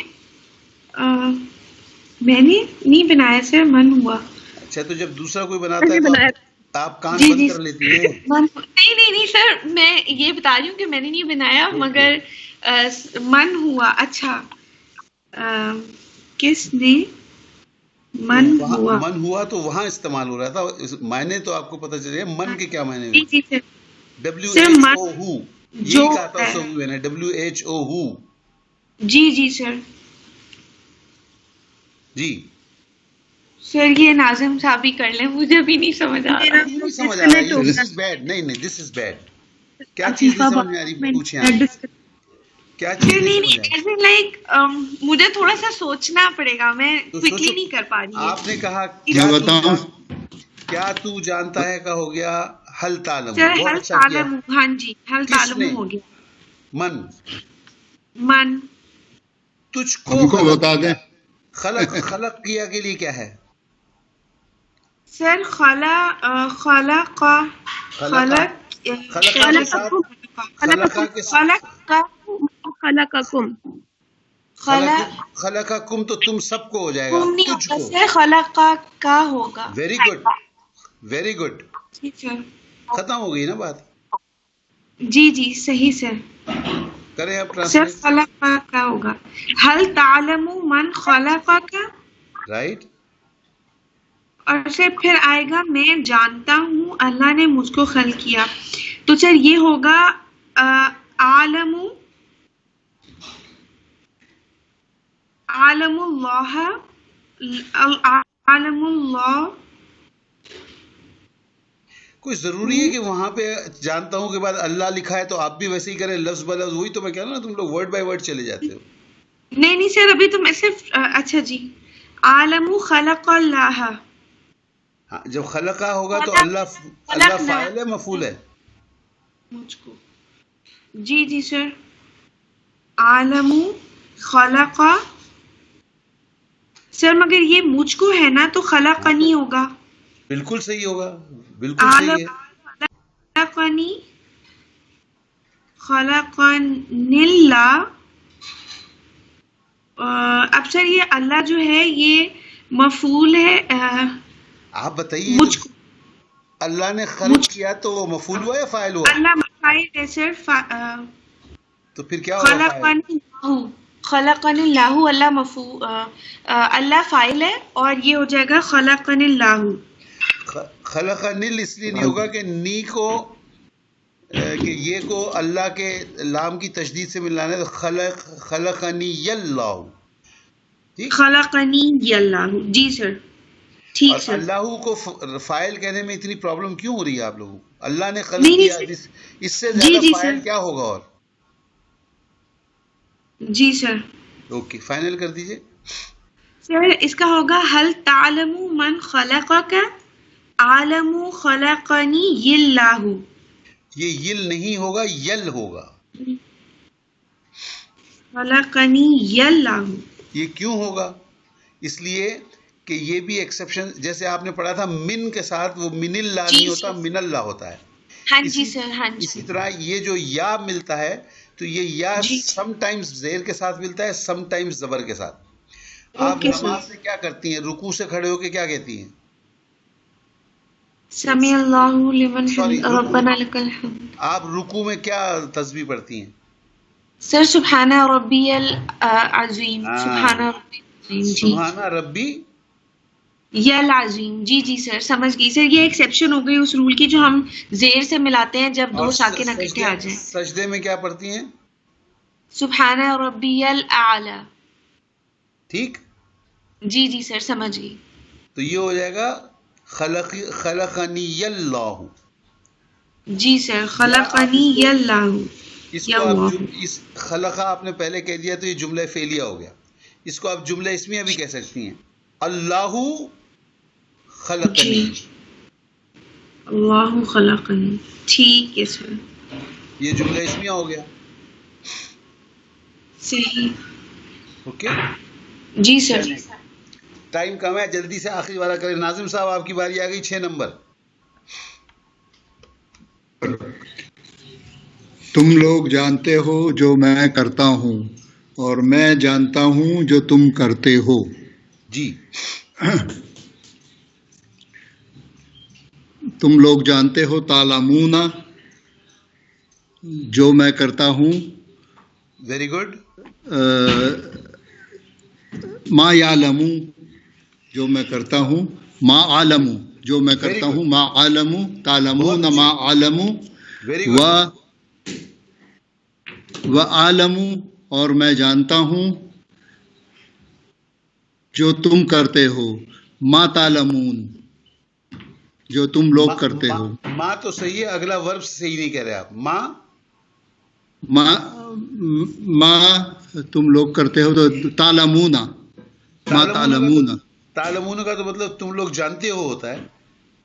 نہیں بنایا سر، من ہوا. اچھا تو جب دوسرا کوئی بناتا ہے تو آپ کان بند کر لیتی ہیں؟ نہیں سر، میں یہ بتا رہی ہوں کہ میں نے نہیں بنایا، مگر من ہوا. اچھا کس نے من ہوا تو وہاں استعمال ہو رہا تھا. معنی تو آپ کو پتہ چلے من کے کیا معنی ہیں. جی سر، WHO یہی کہا تھا میں نے، WHO. جی سر. جی سر یہ ناظم صاحب ہی کر لیں، مجھے بھی نہیں سمجھ آ رہا. نہیں سمجھ آ رہا ہے. دس از بیڈ. نہیں دس از بیڈ. کیا چیز نہیں سمجھ میں آ رہی؟ پوچھیں آپ کیا چیز نہیں لائک مجھے تھوڑا سا سوچنا پڑے گا، میں کوئکلی نہیں کر پا رہی. آپ نے کہا کیا تو جانتا ہے کا ہو گیا حل تعلم. حل تعلم، ہاں جی حل تعلم ہو گیا. من تجھ کو بتا دیں. خلق کیا کے لیے کیا ہے سر؟ خلقکم تو تم سب کو ہو جائے گا. تجھ کو خلق کا ہوگا. Very good. ختم ہو گئی نا بات. جی صحیح سر. کریں اب سر خلق کا ہوگا. حل تعلم من خلق کا، رائٹ. اور سر پھر آئے گا میں جانتا ہوں اللہ نے مجھ کو خلق کیا. تو سر یہ ہوگا عالم اللہ. عالم اللہ. کوئی ضروری ہے کہ وہاں پہ جانتا ہوں کے بعد اللہ لکھا ہے تو آپ بھی ویسے ہی کریں لفظ بلفظ؟ وہی تو میں کہہ رہا ہوں نا، تم لوگ ورڈ بائی ورڈ چلے جاتے ہو. نہیں سر، ابھی تو میں صرف اچھا جی عالم خلق اللہ. ہاں جب خلقہ ہوگا تو اللہ فاعل ہے مفعول ہے؟ مجھ کو جی سر. عالم خلق سر، مگر یہ مجھ کو ہے نا تو خلقنی ہوگا. بالکل صحیح ہوگا، بالکل صحیح ہے. خلقنی اللہ. اب سر یہ اللہ جو ہے یہ مفعول ہے. آپ بتائیے اللہ نے خلق کیا تو وہ مفعول ہوا یا فاعل ہوا؟ اللہ فاعل ہے سر. تو پھر کیا ہوگا؟ خلقنی اللہ. اللہ مفعول، اللہ فاعل ہے اور یہ ہو جائے گا خلقنی اللہ. خلقنی اس لیے نہیں ہوگا کہ نی کو کہ یہ کو اللہ کے لام کی تشدید سے ملانا ہے. خلقنی اللہ. خلقنی اللہ. جی سر ٹھیک سر. اللہ کو فاعل کہنے میں اتنی پرابلم کیوں ہو رہی ہے آپ لوگوں کو؟ اللہ نے خلق کیا، اس سے زیادہ فاعل کیا ہوگا؟ اور جی سر اوکے فائنل کر دیجئے. سر اس کا ہوگا حل تعلم من خلق کا عالم خلقنی اللہ. یہ یل نہیں ہوگا، یل ہوگا. خلقنی اللہ. یہ کیوں ہوگا؟ اس لیے کہ یہ بھی ایکسیپشن، جیسے آپ نے پڑھا تھا من کے ساتھ وہ من اللہ نہیں ہوتا، من اللہ ہوتا ہے. ہاں جی سر. ہاں جی. اسی طرح یہ جو یا ملتا ہے تو یہ یا سم ٹائمز زیر کے ساتھ ملتا ہے، سم ٹائمز زبر کے ساتھ. آپ نماز میں کیا کرتی ہیں؟ رکوع سے کھڑے ہو کے کیا کہتی ہیں؟ سمیع اللہ لمن حمد ربنا لک الحمد. آپ رکوع میں کیا تسبیح پڑھتی ہیں؟ سر سبحان ربی العظیم. سبحان ربی العظیم. سبحان ربی العظیم. جی سر سمجھ گئی سر. یہ ایکسیپشن ہو گئی اس رول کی جو ہم زیر سے ملاتے ہیں جب دو ساکن اکٹھے آ جائیں. سجدے میں کیا پڑھتی ہیں؟ سبحان ربی الاعلی. ٹھیک. جی سر سمجھ گئی. تو یہ ہو جائے گا خلقنی اللہ. جی سر خلقنی اللہ. اس کو آپ اس خلقہ آپ نے پہلے کہہ دیا تو یہ جملہ فعلیہ ہو گیا. اس کو آپ جملہ اسمیہ بھی کہہ سکتی ہیں. اللہ خلقنی. اللہ خلقنی. ٹھیک ہے سر. یہ جملہ اسمیہ ہو گیا. صحیح. اوکے. جی سر. ٹائم کم ہے, جلدی سے آخری والا کریں. ناظم صاحب آپ کی باری آ گئی, 6 نمبر. تم لوگ جانتے ہو جو میں کرتا ہوں اور میں جانتا ہوں جو تم کرتے ہو. جی. تم لوگ جانتے ہو, تعلمون جو میں کرتا ہوں. Very good. ما یعلم جو میں کرتا ہوں, ما عالم جو میں کرتا ہوں, ما عالم, تعلمون ما عالم, و عالم اور میں جانتا ہوں جو تم کرتے ہو, ما تعلمون جو تم لوگ کرتے ہو. ماں تو صحیح ہے, اگلا ورب صحیح نہیں کہہ رہے آپ. ما تم لوگ کرتے ہو تو تعلمون, ما تعلمون. تعلمون کا تو مطلب تم لوگ جانتے ہو ہوتا ہے.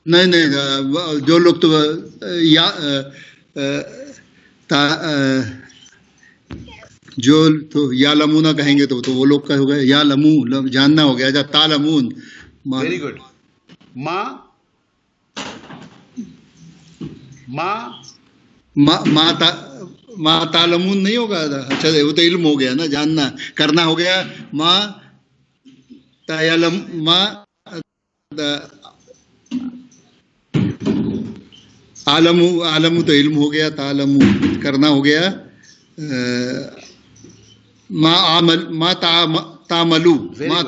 نہیں, جو لوگ تو جو تو یعلمون کہیں گے تو وہ لوگ کا ہو گیا, یعلمون جاننا ہو گیا. جب تعلمون. Very good. ما تعلمون نہیں ہوگا. اچھا وہ تو علم ہو گیا نا, جاننا کرنا ہو گیا. ما تعلم, ما عالم تو علم ہو گیا, تعلم کرنا ہو گیا. ما تعملو, ما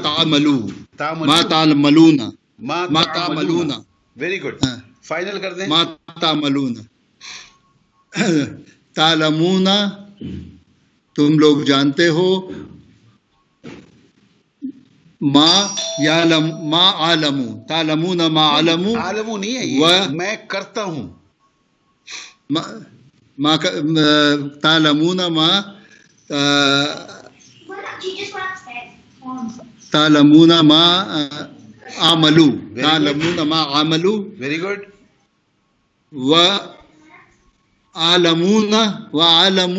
تعملون. Very good. فائنل کر دیں. ما تعملون. تعلمون تم لوگ جانتے ہو, ما یعلم, ما عالم, تعلمون ما عالم. عالم نہیں ہے یہ, میں کرتا ہوں. ما تعلمون ما تعلمون ما عملو, تعلمون ما عملو. Very good. و عالمون و عالم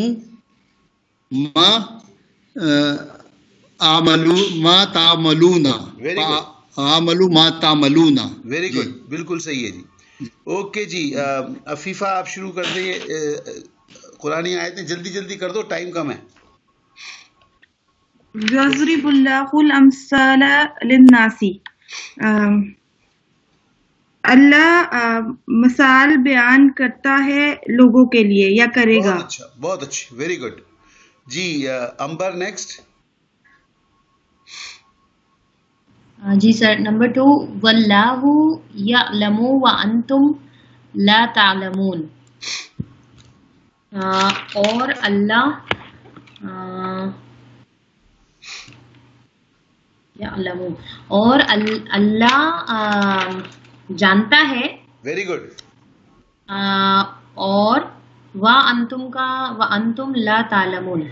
ما عملو ما تعملون. عملو ما تعملون. ویری گڈ, بالکل صحیح ہے جی. اوکے جی, عفیفہ آپ شروع کر دیں. قرآنی آیتیں جلدی جلدی کر دو, ٹائم کم ہے. یضرب اللہ الامثال للناس, اللہ مثال بیان کرتا ہے لوگوں کے لیے یا کرے گا. بہت اچھا, بہت اچھی, ویری گڈ جی. امبر نیکسٹ. جی سر, نمبر 2, واللہ یعلم وانتم لا تعلمون. اور اللہ یعلم, اور اللہ جانتا ہے. Very good. اور وانتم کا, وانتم لا تعلمون,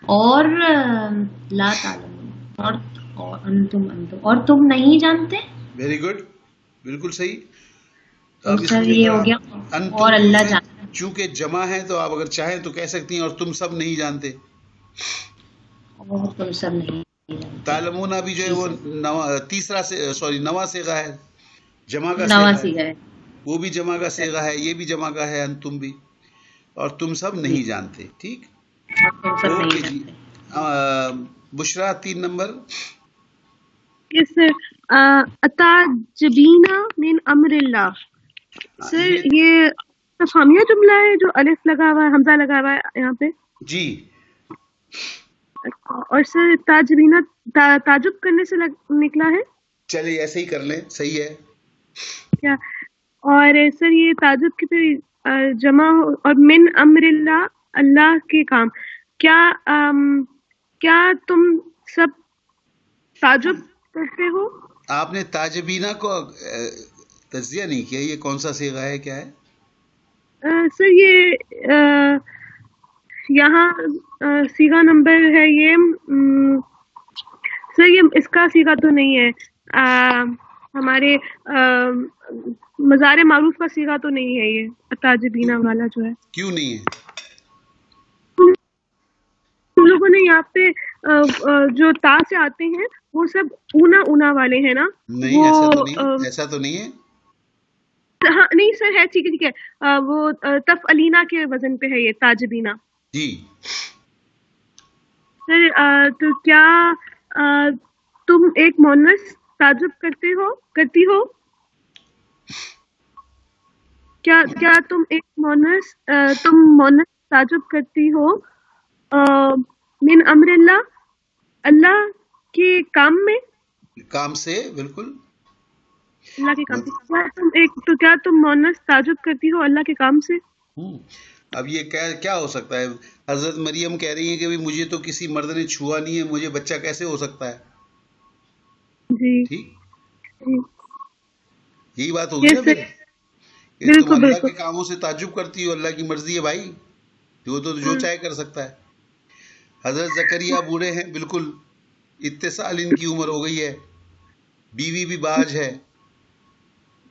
اور لا تعلمون, اور انتم اور تم نہیں جانتے. ویری گڈ, بالکل صحیح. سر یہ ہو گیا, اور اللہ جانتا ہے. چونکہ جمع ہے تو آپ اگر چاہیں تو کہہ سکتی ہیں اور تم سب نہیں جانتے. اور تم سب نہیں جانتے. تعلمون بھی جو ہے وہ تیسرا سے, سوری, نواں صیغہ ہے, جمع کا صیغہ ہے. وہ بھی جمع کا صیغہ ہے, یہ بھی جمع کا ہے, انتم بھی, اور تم سب نہیں جانتے. ٹھیک. اوکے جی. بشرا 3 نمبر. یس سر. اتعجبین من امر اللہ. سر یہ استفہامیہ جملہ ہے جو الف لگا ہوا ہے, حمزہ لگا ہوا ہے یہاں پہ. جی. اور سر تعجبین تعجب کرنے سے نکلا ہے. چلیے ایسے ہی کر لیں, صحیح ہے کیا. اور سر یہ تعجب کی پھر جمع اور من امر اللہ, اللہ کے کام. کیا تم سب تعجب کرتے ہو. آپ نے تاجبینہ کو تجزیہ نہیں کیا, یہ کون سا صیغہ ہے, کیا ہے؟ سر یہ یہاں صیغہ نمبر ہے یہ. سر یہ اس کا صیغہ تو نہیں ہے, ہمارے مزار معروف کا صیغہ تو نہیں ہے یہ تاجبینہ والا جو ہے. کیوں نہیں ہے؟ لوگوں نے یہاں پہ جو تا سے آتے ہیں وہ سب اونا اونا والے ہیں نا؟ نہیں ایسا تو نہیں ہے. ہاں نہیں سر ہے، ٹھیک ہے وہ تفعلینا کے وزن پہ ہے یہ تاجبینا. جی سر تو کیا تم ایک مونس تعجب کرتی ہو؟ کیا تم ایک مونس تعجب کرتی ہو من امر اللہ کے کام سے؟ بالکل اللہ کے کام سے. کیا تم مونس تعجب کرتی ہو اللہ کے کام سے؟ اب یہ کیا ہو سکتا ہے؟ حضرت مریم کہہ رہی ہیں کہ مجھے تو کسی مرد نے چھوا نہیں ہے، مجھے بچہ کیسے ہو سکتا ہے؟ جی ٹھیک، یہی بات ہوگی نا پھر کہ تم اللہ کے کاموں سے تعجب کرتی ہو. اللہ کی مرضی ہے بھائی، وہ تو جو چاہے کر سکتا ہے. حضرت زکریا بوڑھے ہیں، بالکل 31 سال ان کی عمر ہو گئی ہے، بیوی بھی باج ہے،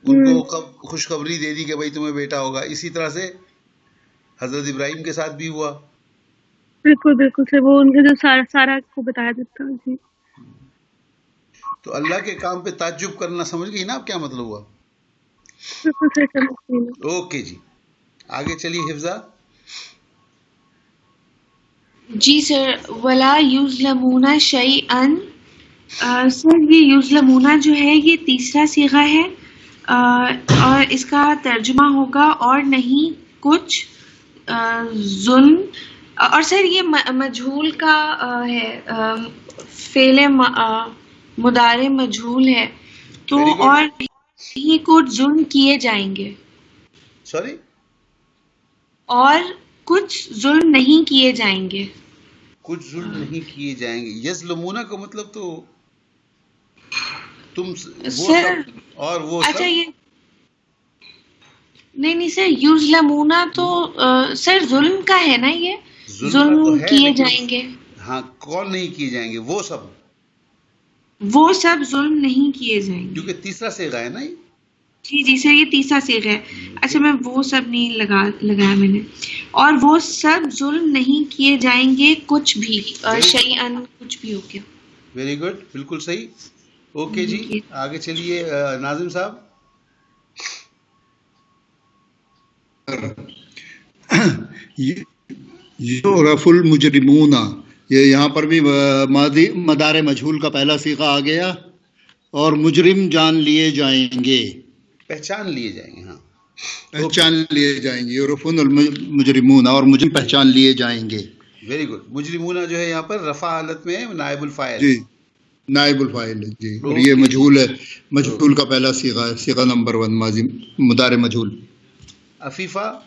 ان کو خوشخبری دے دی کہ بھائی تمہیں بیٹا ہوگا. اسی طرح سے حضرت ابراہیم کے ساتھ بھی ہوا. بالکل سر، وہ ان کا جو سارا کو بتایا دیتا. جی تو اللہ کے کام پہ تعجب کرنا سمجھ گئی نا آپ کیا مطلب ہوا؟ اوکے جی، آگے چلیے حفظہ. جی سر، ولا یظلمون شیئا. سر یہ یظلمون جو ہے یہ تیسرا صیغہ ہے اور اس کا ترجمہ ہوگا اور نہیں کچھ ظلم. اور سر یہ مجہول کا ہے، فعل مضارع مجہول ہے، تو اور نہیں کچھ ظلم کیے جائیں گے. سوری، اور کچھ ظلم نہیں کیے جائیں گے. کچھ ظلم نہیں کیے جائیں گے. یظلمون کا مطلب تو تم وہ سب اور وہ اچھا یہ نہیں سر، یظلمون تو سر ظلم کا ہے نا، یہ ظلم کیے جائیں گے. ہاں، کون نہیں کیے جائیں گے؟ وہ سب ظلم نہیں کیے جائیں گے، کیونکہ تیسرا صیغہ ہے نا یہ. جی سر یہ تیسرا صیغہ ہے. اچھا میں وہ سب نہیں لگایا میں نے. اور وہ سب ظلم نہیں کیے جائیں گے کچھ بھی، شیئن کچھ بھی ہو گیا. ویری گڈ، بالکل صحیح. اوکے جی، آگے چلیے ناظم صاحب. یعرف المجرمون، یہ یہاں پر بھی مدار مجہول کا پہلا صیغہ آ گیا. اور مجرم جان لیے جائیں گے، پہچان لیے جائیں گے. ہاں پہچان لیے جائیں گے. یعرفون المجرمون، اور مجرم پہچان لیے جائیں گے. Very good. مجرمون جو ہے یہاں پر رفع حالت میں نائب الفاعل. جی نائب الفاعل جی. اور یہ مجہول ہے، مجہول کا پہلا صیغہ ہے، صیغہ نمبر 1 ماضی مضارع مجہول. عفیفہ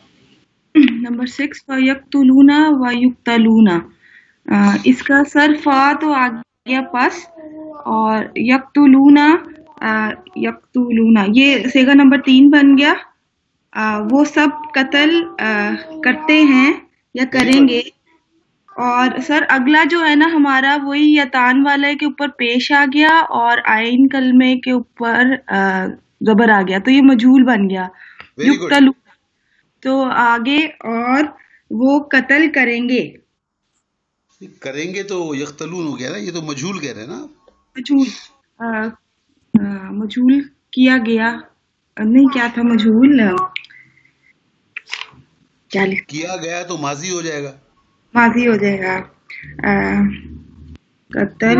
نمبر 6 وَيَقْتُلُونَ وَيُقْتَلُونَ. اس کا صرف تو آ گیا پس، اور یقتلون یہ صیغہ نمبر 3 بن گیا. وہ سب قتل کرتے ہیں یا کریں گے. اور سر اگلا جو ہے نا ہمارا وہی یتان والے کے اوپر پیش آ گیا اور آئین کلمے کے اوپر زبر آ گیا، تو یہ مجہول بن گیا. یقتلون تو آگے، اور وہ قتل کریں گے تو یقتلون ہو گیا نا، یہ تو مجہول کہہ رہے ہیں نا. مجہول کیا گیا نہیں، کیا تھا مجہول، کیا گیا تو ماضی ہو جائے گا. ماضی ہو جائے گا. قتل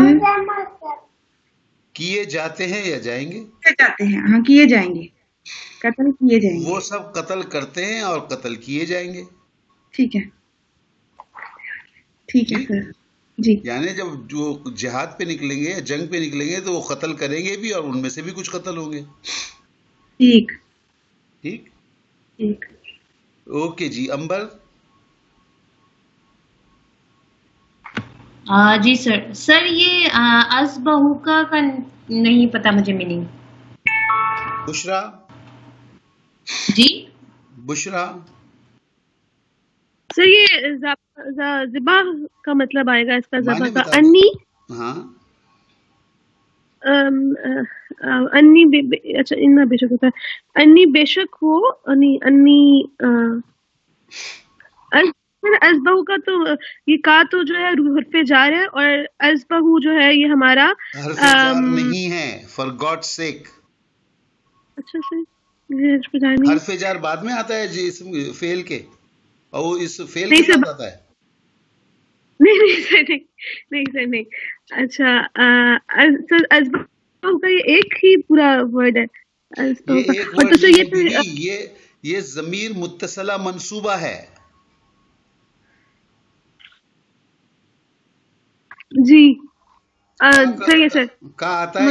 کیے جاتے ہیں یا جائیں گے؟ جاتے ہیں، ہاں کیے جائیں گے، قتل کیے جائیں گے. وہ سب قتل کرتے ہیں اور قتل کیے جائیں گے. ٹھیک ہے سر. جی یعنی جب جو جہاد پہ نکلیں گے یا جنگ پہ نکلیں گے تو وہ قتل کریں گے بھی، اور ان میں سے بھی کچھ قتل ہوں گے. ٹھیک. اوکے جی. امبر. جی سر یہ ازبہو کا نہیں پتا مجھے میننگ. بشرا. جی بشرا. سر یہ ذبح کا مطلب آئے گا، اس کا ذبح کا انی. ہاں انی اچھا اننا بے شک ہوتا ہے، انی بے شک ہو، انی ازبہو کا تو یہ کا تو جو ہے حرف جار ہے، اور ازبہو جو ہے یہ ہمارا حرف جار نہیں ہے، فار گاڈ سیک. اچھا سے حرف جار بعد میں آتا ہے جی اسم فعل کے، اور وہ اس فعل کے ساتھ آتا ہے. نہیں سر نہیں. اچھا سر ازبہو کا یہ ایک ہی پورا ورڈ ہے. یہ ایک ورڈ نہیں ہے، یہ ضمیر متصلہ منصوبہ ہے. جی صحیح ہے سر. کا آتا ہے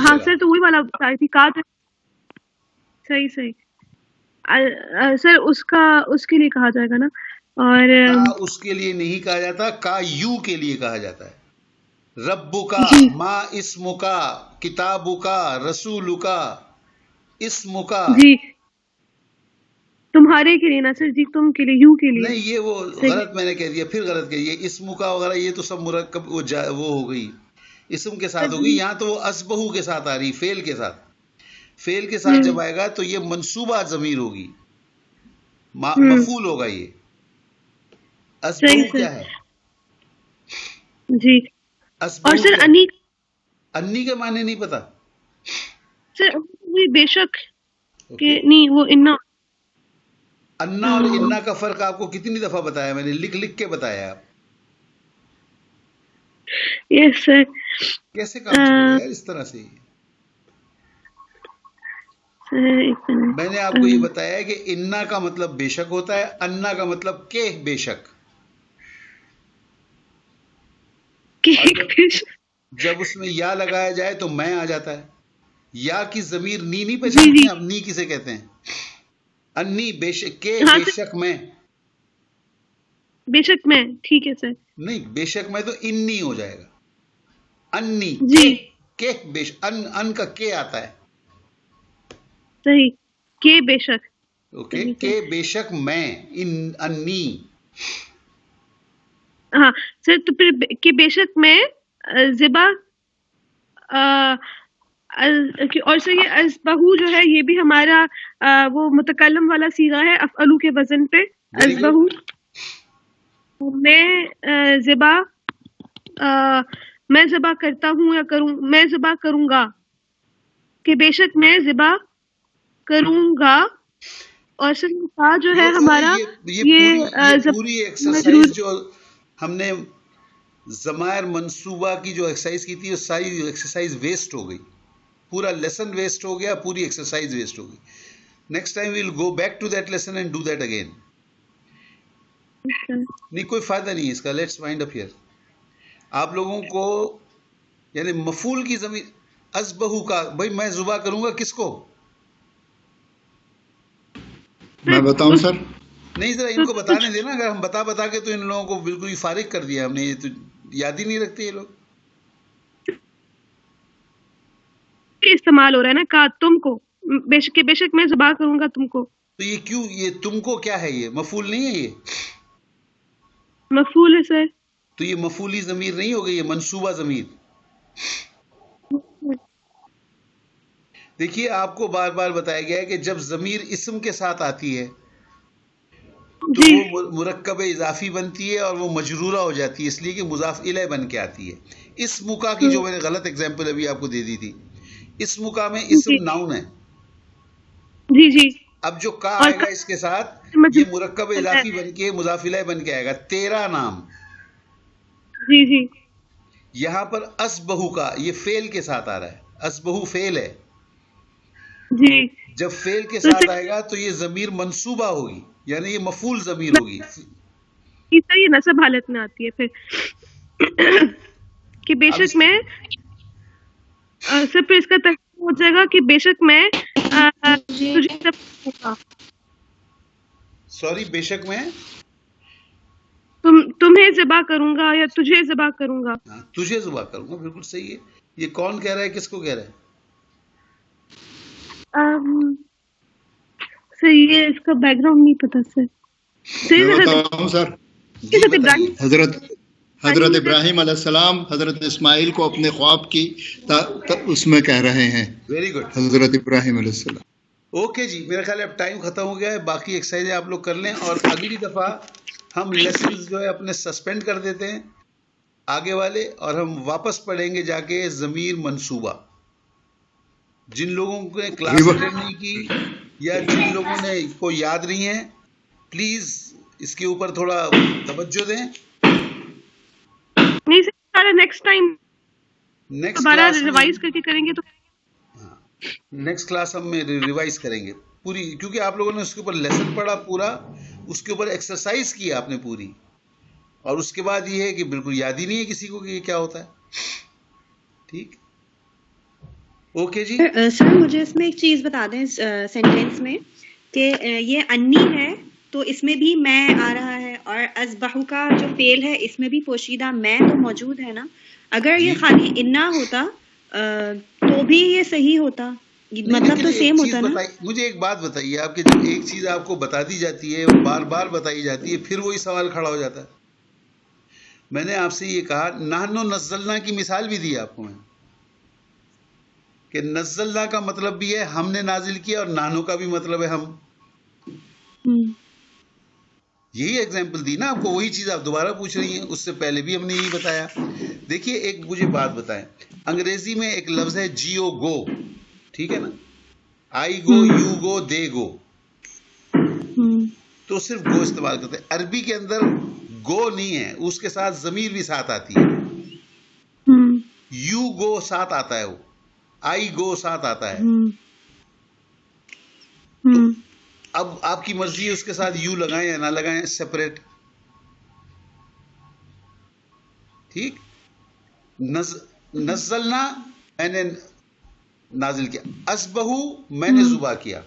ہاں سر، تو وہی والا بتا رہی تھی کا. صحیح سر، اس کے لیے کہا جائے گا نا. اور اس کے لیے نہیں کہا جاتا، کا یو کے لیے کہا جاتا ہے. ربو کا، ما اسمو کا، کتابو کا، رسولو کا، اسمو کا. جی تمہارے کے لیے نا سر، جی تم کے لیے، یو کے لیے نہیں، یہ وہ غلط میں نے کہہ دیا، پھر غلط کہہ دیا. اسمو کا وغیرہ یہ تو سب مرکب وہ ہو گئی، اسم کے ساتھ ہو گئی. یہاں تو وہ اسبہو کے ساتھ آ رہی، فعل کے ساتھ. فعل کے ساتھ جب آئے گا تو یہ منصوبہ ضمیر ہوگی، مفعول ہوگا. یہ اسبہو کیا ہے جی؟ اور سر انی کے معنی نہیں پتا سر؟ بے شک کہ نہیں، وہ انا اور انا کا فرق آپ کو کتنی دفعہ بتایا میں نے، لکھ کے بتایا. آپ یس سر. کیسے کام چلے گا اس طرح سے؟ میں نے آپ کو یہ بتایا کہ انا کا مطلب بے شک ہوتا ہے، انا کا مطلب کہ بے شک. جب اس میں یا لگایا جائے تو میں آ جاتا ہے. یا کی ضمیر نی نہیں پہچانتے ہیں اب، نی کسے کہتے ہیں؟ انی، بے شک کے، بے شک میں. بے شک میں، ٹھیک ہے سر. نہیں، بے شک میں تو انی ہو جائے گا. انی کے بے شک، ان کا کے آتا ہے. صحیح، کے بے شک. اوکے، کے بے شک میں، انی. ہاں سر، تو پھر کہ بے شک میں زبا، اور سر یہ ازبہو جو ہے یہ بھی ہمارا وہ متکلم والا صیغہ ہے افعلو کے وزن پہ. ازبہو میں ذبح، میں ذبح کرتا ہوں یا کروں، میں ذبح کروں گا، کہ بے شک میں ذبح کروں گا. اور سر کا جو ہے ہمارا یہ پوری ایکسرسائز جو ہم نے ضمائر منصوبہ کی جو ایکسرسائز کی تھی، وہ ساری ایکسرسائز ویسٹ ہو گئی. پورا لیسن ویسٹ ہو گیا، پوری ایکسرسائز ویسٹ ہو گئی. Next time we will go back to that lesson and do that again. نہیں، کوئی فائدہ نہیں ہے اس کا. Let's wind up here. آپ لوگوں کو یعنی مفعول کی ضمیر ازبہو کا، بھائی میں ذبح کروں گا کس کو؟ میں بتاؤں سر؟ نہیں، ذرا ان کو بتانے دینا. اگر ہم بتا کے تو ان لوگوں کو بالکل ہی فارغ کر دیا ہم نے. یہ تو یاد ہی نہیں رکھتے یہ لوگ. استعمال ہو رہا ہے نا کا تم کو، بے شک میں ذبح کروں گا تم کو. تو یہ کیوں، یہ تم کو کیا ہے؟ یہ مفعول نہیں ہے، یہ مفعول ہے سر. تو یہ مفعولی ضمیر نہیں ہوگی، یہ منصوبہ ضمیر. دیکھیے، آپ کو بار بار بتایا گیا ہے کہ جب ضمیر اسم کے ساتھ آتی ہے تو وہ مرکب اضافی بنتی ہے اور وہ مجرورہ ہو جاتی ہے، اس لیے کہ مضاف الیہ بن کے آتی ہے. اس مکا کی جو میں نے غلط اگزامپل ابھی آپ کو دے دی تھی، اس مکا میں اسم ناؤن ہے. جی جی. اب جو کا آئے گا اس کے ساتھ، یہ مرکب اضافی بن کے مضاف الیہ بن کے آئے گا. تیرا نام. جی جی. یہاں پر اسبہو کا یہ فعل کے ساتھ آ رہا ہے. اسبہو فعل ہے جی. جب فعل کے ساتھ آئے گا تو یہ ضمیر منصوبہ ہوگی، یعنی یہ مفعول ضمیر ہوگی. یہ نصب حالت میں آتی ہے پھر کہ بے شک میں سر، پھر اس کا ترجمہ ہو جائے گا کہ بے شک میں سوری، بے شک میں تمہیں ذبح کروں گا یا تجھے ذبح کروں گا. تجھے ذبح کروں گا، بالکل صحیح ہے. یہ کون کہہ رہا ہے، کس کو کہہ رہا ہے؟ سر یہ اس کا بیک گراؤنڈ نہیں پتا سر. حضرت ابراہیم علیہ السلام حضرت اسماعیل کو اپنے خواب کی اس میں کہہ رہے ہیں. Very good. حضرت ابراہیم علیہ السلام. اوکے جی، میرا خیال ہے اب ٹائم ختم ہو گیا ہے. باقی ایکسرسائز آپ لوگ کر لیں، اور اگلی دفعہ ہم لیسنز جو ہے اپنے سسپینڈ کر دیتے ہیں آگے والے، اور ہم واپس پڑھیں گے جا کے ضمیر منصوبہ. جن لوگوں نے کلاس اٹینڈ نہیں کی یا جن لوگوں نے کو یاد نہیں ہے، پلیز اس کے اوپر تھوڑا توجہ دیں. نہیں سر، نیکسٹ ٹائم نیکسٹ دوبارہ کلاس ریوائز کر کے کریں گے تو نیکسٹ کلاس ہم ریوائز کریں گے پوری، کیونکہ آپ لوگوں نے اس کے اوپر لیسن پڑھا پورا، اس کے اوپر ایکسرسائز کی آپ نے پوری، اور اس کے بعد یہ ہے کہ بالکل یاد ہی نہیں ہے کسی کو کہ یہ کیا ہوتا ہے. ٹھیک، اوکے جی. سر مجھے اس میں ایک چیز بتا دیں سینٹینس میں کہ یہ انی ہے تو اس میں بھی میں آ رہا ہے، اور ازبحو کا جو فعل ہے اس میں بھی پوشیدہ میں تو موجود ہے نا. اگر یہ خالی انا ہوتا تو بھی یہ صحیح ہوتا، مطلب تو سیم ہوتا نا. مجھے ایک بات بتائیے، آپ کے جب ایک چیز آپ کو بتا دی جاتی ہے، بار بار بتائی جاتی ہے، پھر وہی سوال کھڑا ہو جاتا ہے. میں نے آپ سے یہ کہا، نحنو نزلنا کی مثال بھی دی آپ کو میں، کہ نزلنا کا مطلب بھی ہے ہم نے نازل کیا، اور نحنو کا بھی مطلب ہے ہم. یہی ایگزامپل دی نا آپ کو، وہی چیز آپ دوبارہ پوچھ رہی ہیں، اس سے پہلے بھی ہم نے یہی بتایا. دیکھیے ایک مجھے بات بتائیں، انگریزی میں ایک لفظ ہے جیو گو، ٹھیک ہے نا، آئی گو، یو گو، دے گو، تو صرف گو استعمال کرتے ہیں. عربی کے اندر گو نہیں ہے، اس کے ساتھ ضمیر بھی ساتھ آتی ہے. یو گو ساتھ آتا ہے، وہ آئی گو ساتھ آتا ہے. تو اب آپ کی مرضی ہے اس کے ساتھ یو لگائیں یا نہ لگائیں، سیپریٹ. ٹھیک، نزلنا میں نے نازل کیا، اسبہو میں نے ذبح کیا،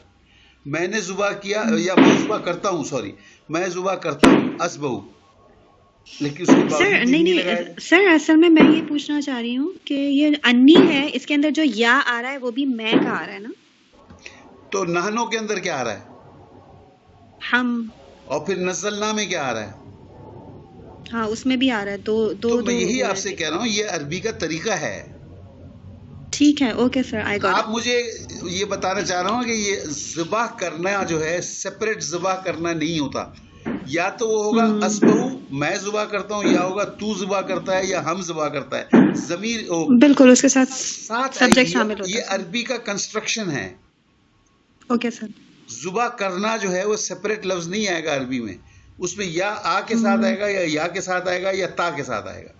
میں نے ذبح کیا، یا میں ذبح کرتا ہوں، سوری میں ذبح کرتا ہوں، اسبہو. لیکن اس کے سر نہیں سر، اصل میں یہ پوچھنا چاہ رہی ہوں کہ یہ انی ہے، اس کے اندر جو یا آ رہا ہے وہ بھی میں کا آ رہا ہے نا. تو نحنو کے اندر کیا آ رہا ہے؟ ہم. اور پھر نزلنا میں کیا آ رہا ہے؟ ہاں اس میں بھی آ رہا ہے. تو میں یہی آپ سے کہہ رہا ہوں، یہ عربی کا طریقہ ہے. ٹھیک ہے، اوکے سر، آئی گاٹ. آپ مجھے یہ بتانا چاہ رہا ہوں کہ یہ ذبح کرنا جو ہے سیپریٹ ذبح کرنا نہیں ہوتا. یا تو وہ ہوگا اسبہو میں ذبح کرتا ہوں، یا ہوگا تو ذبح کرتا ہے، یا ہم ذبح کرتا ہے. ضمیر بالکل اس کے ساتھ سبجیکٹ شامل ہوتا ہے. یہ عربی کا کنسٹرکشن ہے. Okay sir. ذبح کرنا جو ہے وہ سیپریٹ لفظ نہیں آئے گا عربی میں، اس میں یا آ کے ساتھ آئے گا، یا کے ساتھ آئے گا، یا تا کے ساتھ آئے گا.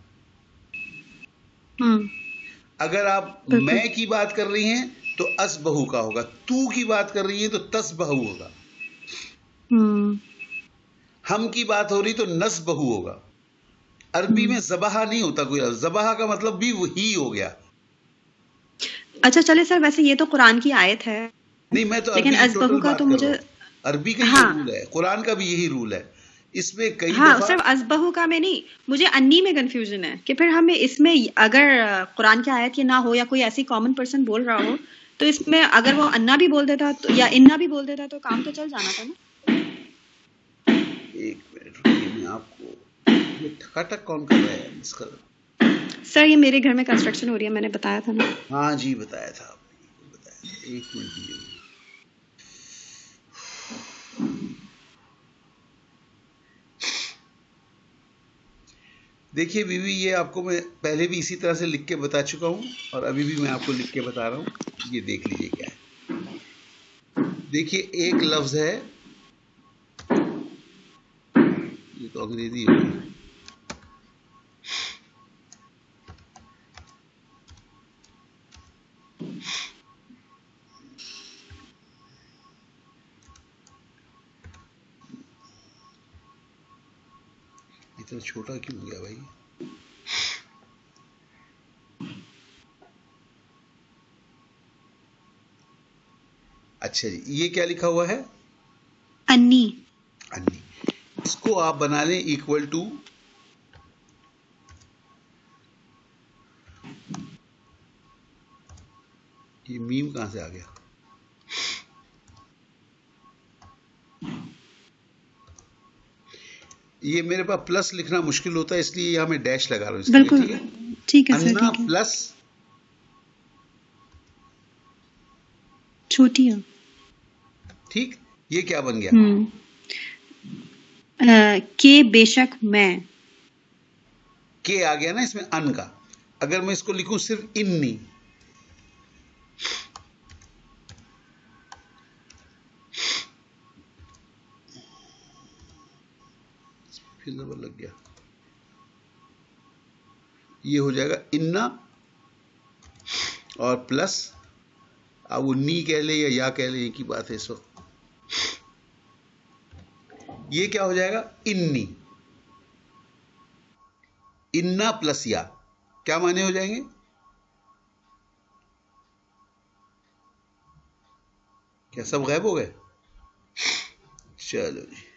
اگر آپ میں کی بات کر رہی ہیں تو اسبہو کا ہوگا، تو کی بات کر رہی ہیں تو تسبہو ہوگا، ہم کی بات ہو رہی تو نسبہو ہوگا. عربی میں ذبح نہیں ہوتا کوئی، ذبح کا مطلب بھی وہی ہو گیا. اچھا چلے سر، ویسے یہ تو قرآن کی آیت ہے. نہیں، میں تو لیکن ازبہو کا تو مجھے عربی کا یہی رول ہے، قرآن کا بھی یہی رول ہے. اس میں کئی دفعہ صرف ازبہو کا میں نہیں، مجھے انی میں کنفیوژن ہے کہ پھر ہمیں اس میں اگر قرآن کی آیت یہ نہ ہو یا کوئی ایسی کامن پرسن بول رہا ہو تو اس میں اگر وہ انا بھی بول دیتا یا انا بھی بول دیتا تو کام تو چل جانا تھا نا. ایک منٹ رکیے، میں آپ کو یہ ٹھکاٹک کون کر رہا ہے اس کا؟ سر یہ میرے گھر میں کنسٹرکشن ہو رہی ہے، میں نے بتایا تھا نا. ہاں جی بتایا تھا آپ نے، بتایا تھا. ایک منٹ دیجیے. دیکھیے بیوی، یہ آپ کو میں پہلے بھی اسی طرح سے لکھ کے بتا چکا ہوں، اور ابھی بھی میں آپ کو لکھ کے بتا رہا ہوں. یہ دیکھ لیجیے کیا ہے. دیکھیے ایک لفظ ہے، یہ تو انگریزی ہے، اتنا چھوٹا کیوں ہو گیا بھائی؟ اچھا جی، یہ کیا لکھا ہوا ہے؟ انی. انی. اس کو آپ بنا لیں ایکول ٹو یہ میم کہاں سے آ گیا؟ یہ میرے پاس پلس لکھنا مشکل ہوتا ہے، اس لیے یہاں میں ڈیش لگا رہا ہوں. بالکل ٹھیک ہے سر. انا پلس چھوٹی ہے. ٹھیک، یہ کیا بن گیا؟ کہ بے شک میں. کہ آ گیا نا اس میں ان کا. اگر میں اس کو لکھوں صرف انی، پھر زبر لگ گیا، یہ ہو جائے گا انا اور پلس اب وہ نی کہہ لے یا کہہ لے، ایک ہی بات ہے اس وقت. یہ کیا ہو جائے گا؟ انی. انا پلس یا کیا معنی ہو جائیں گے؟ کیا سب غائب ہو گئے؟ چلو جی.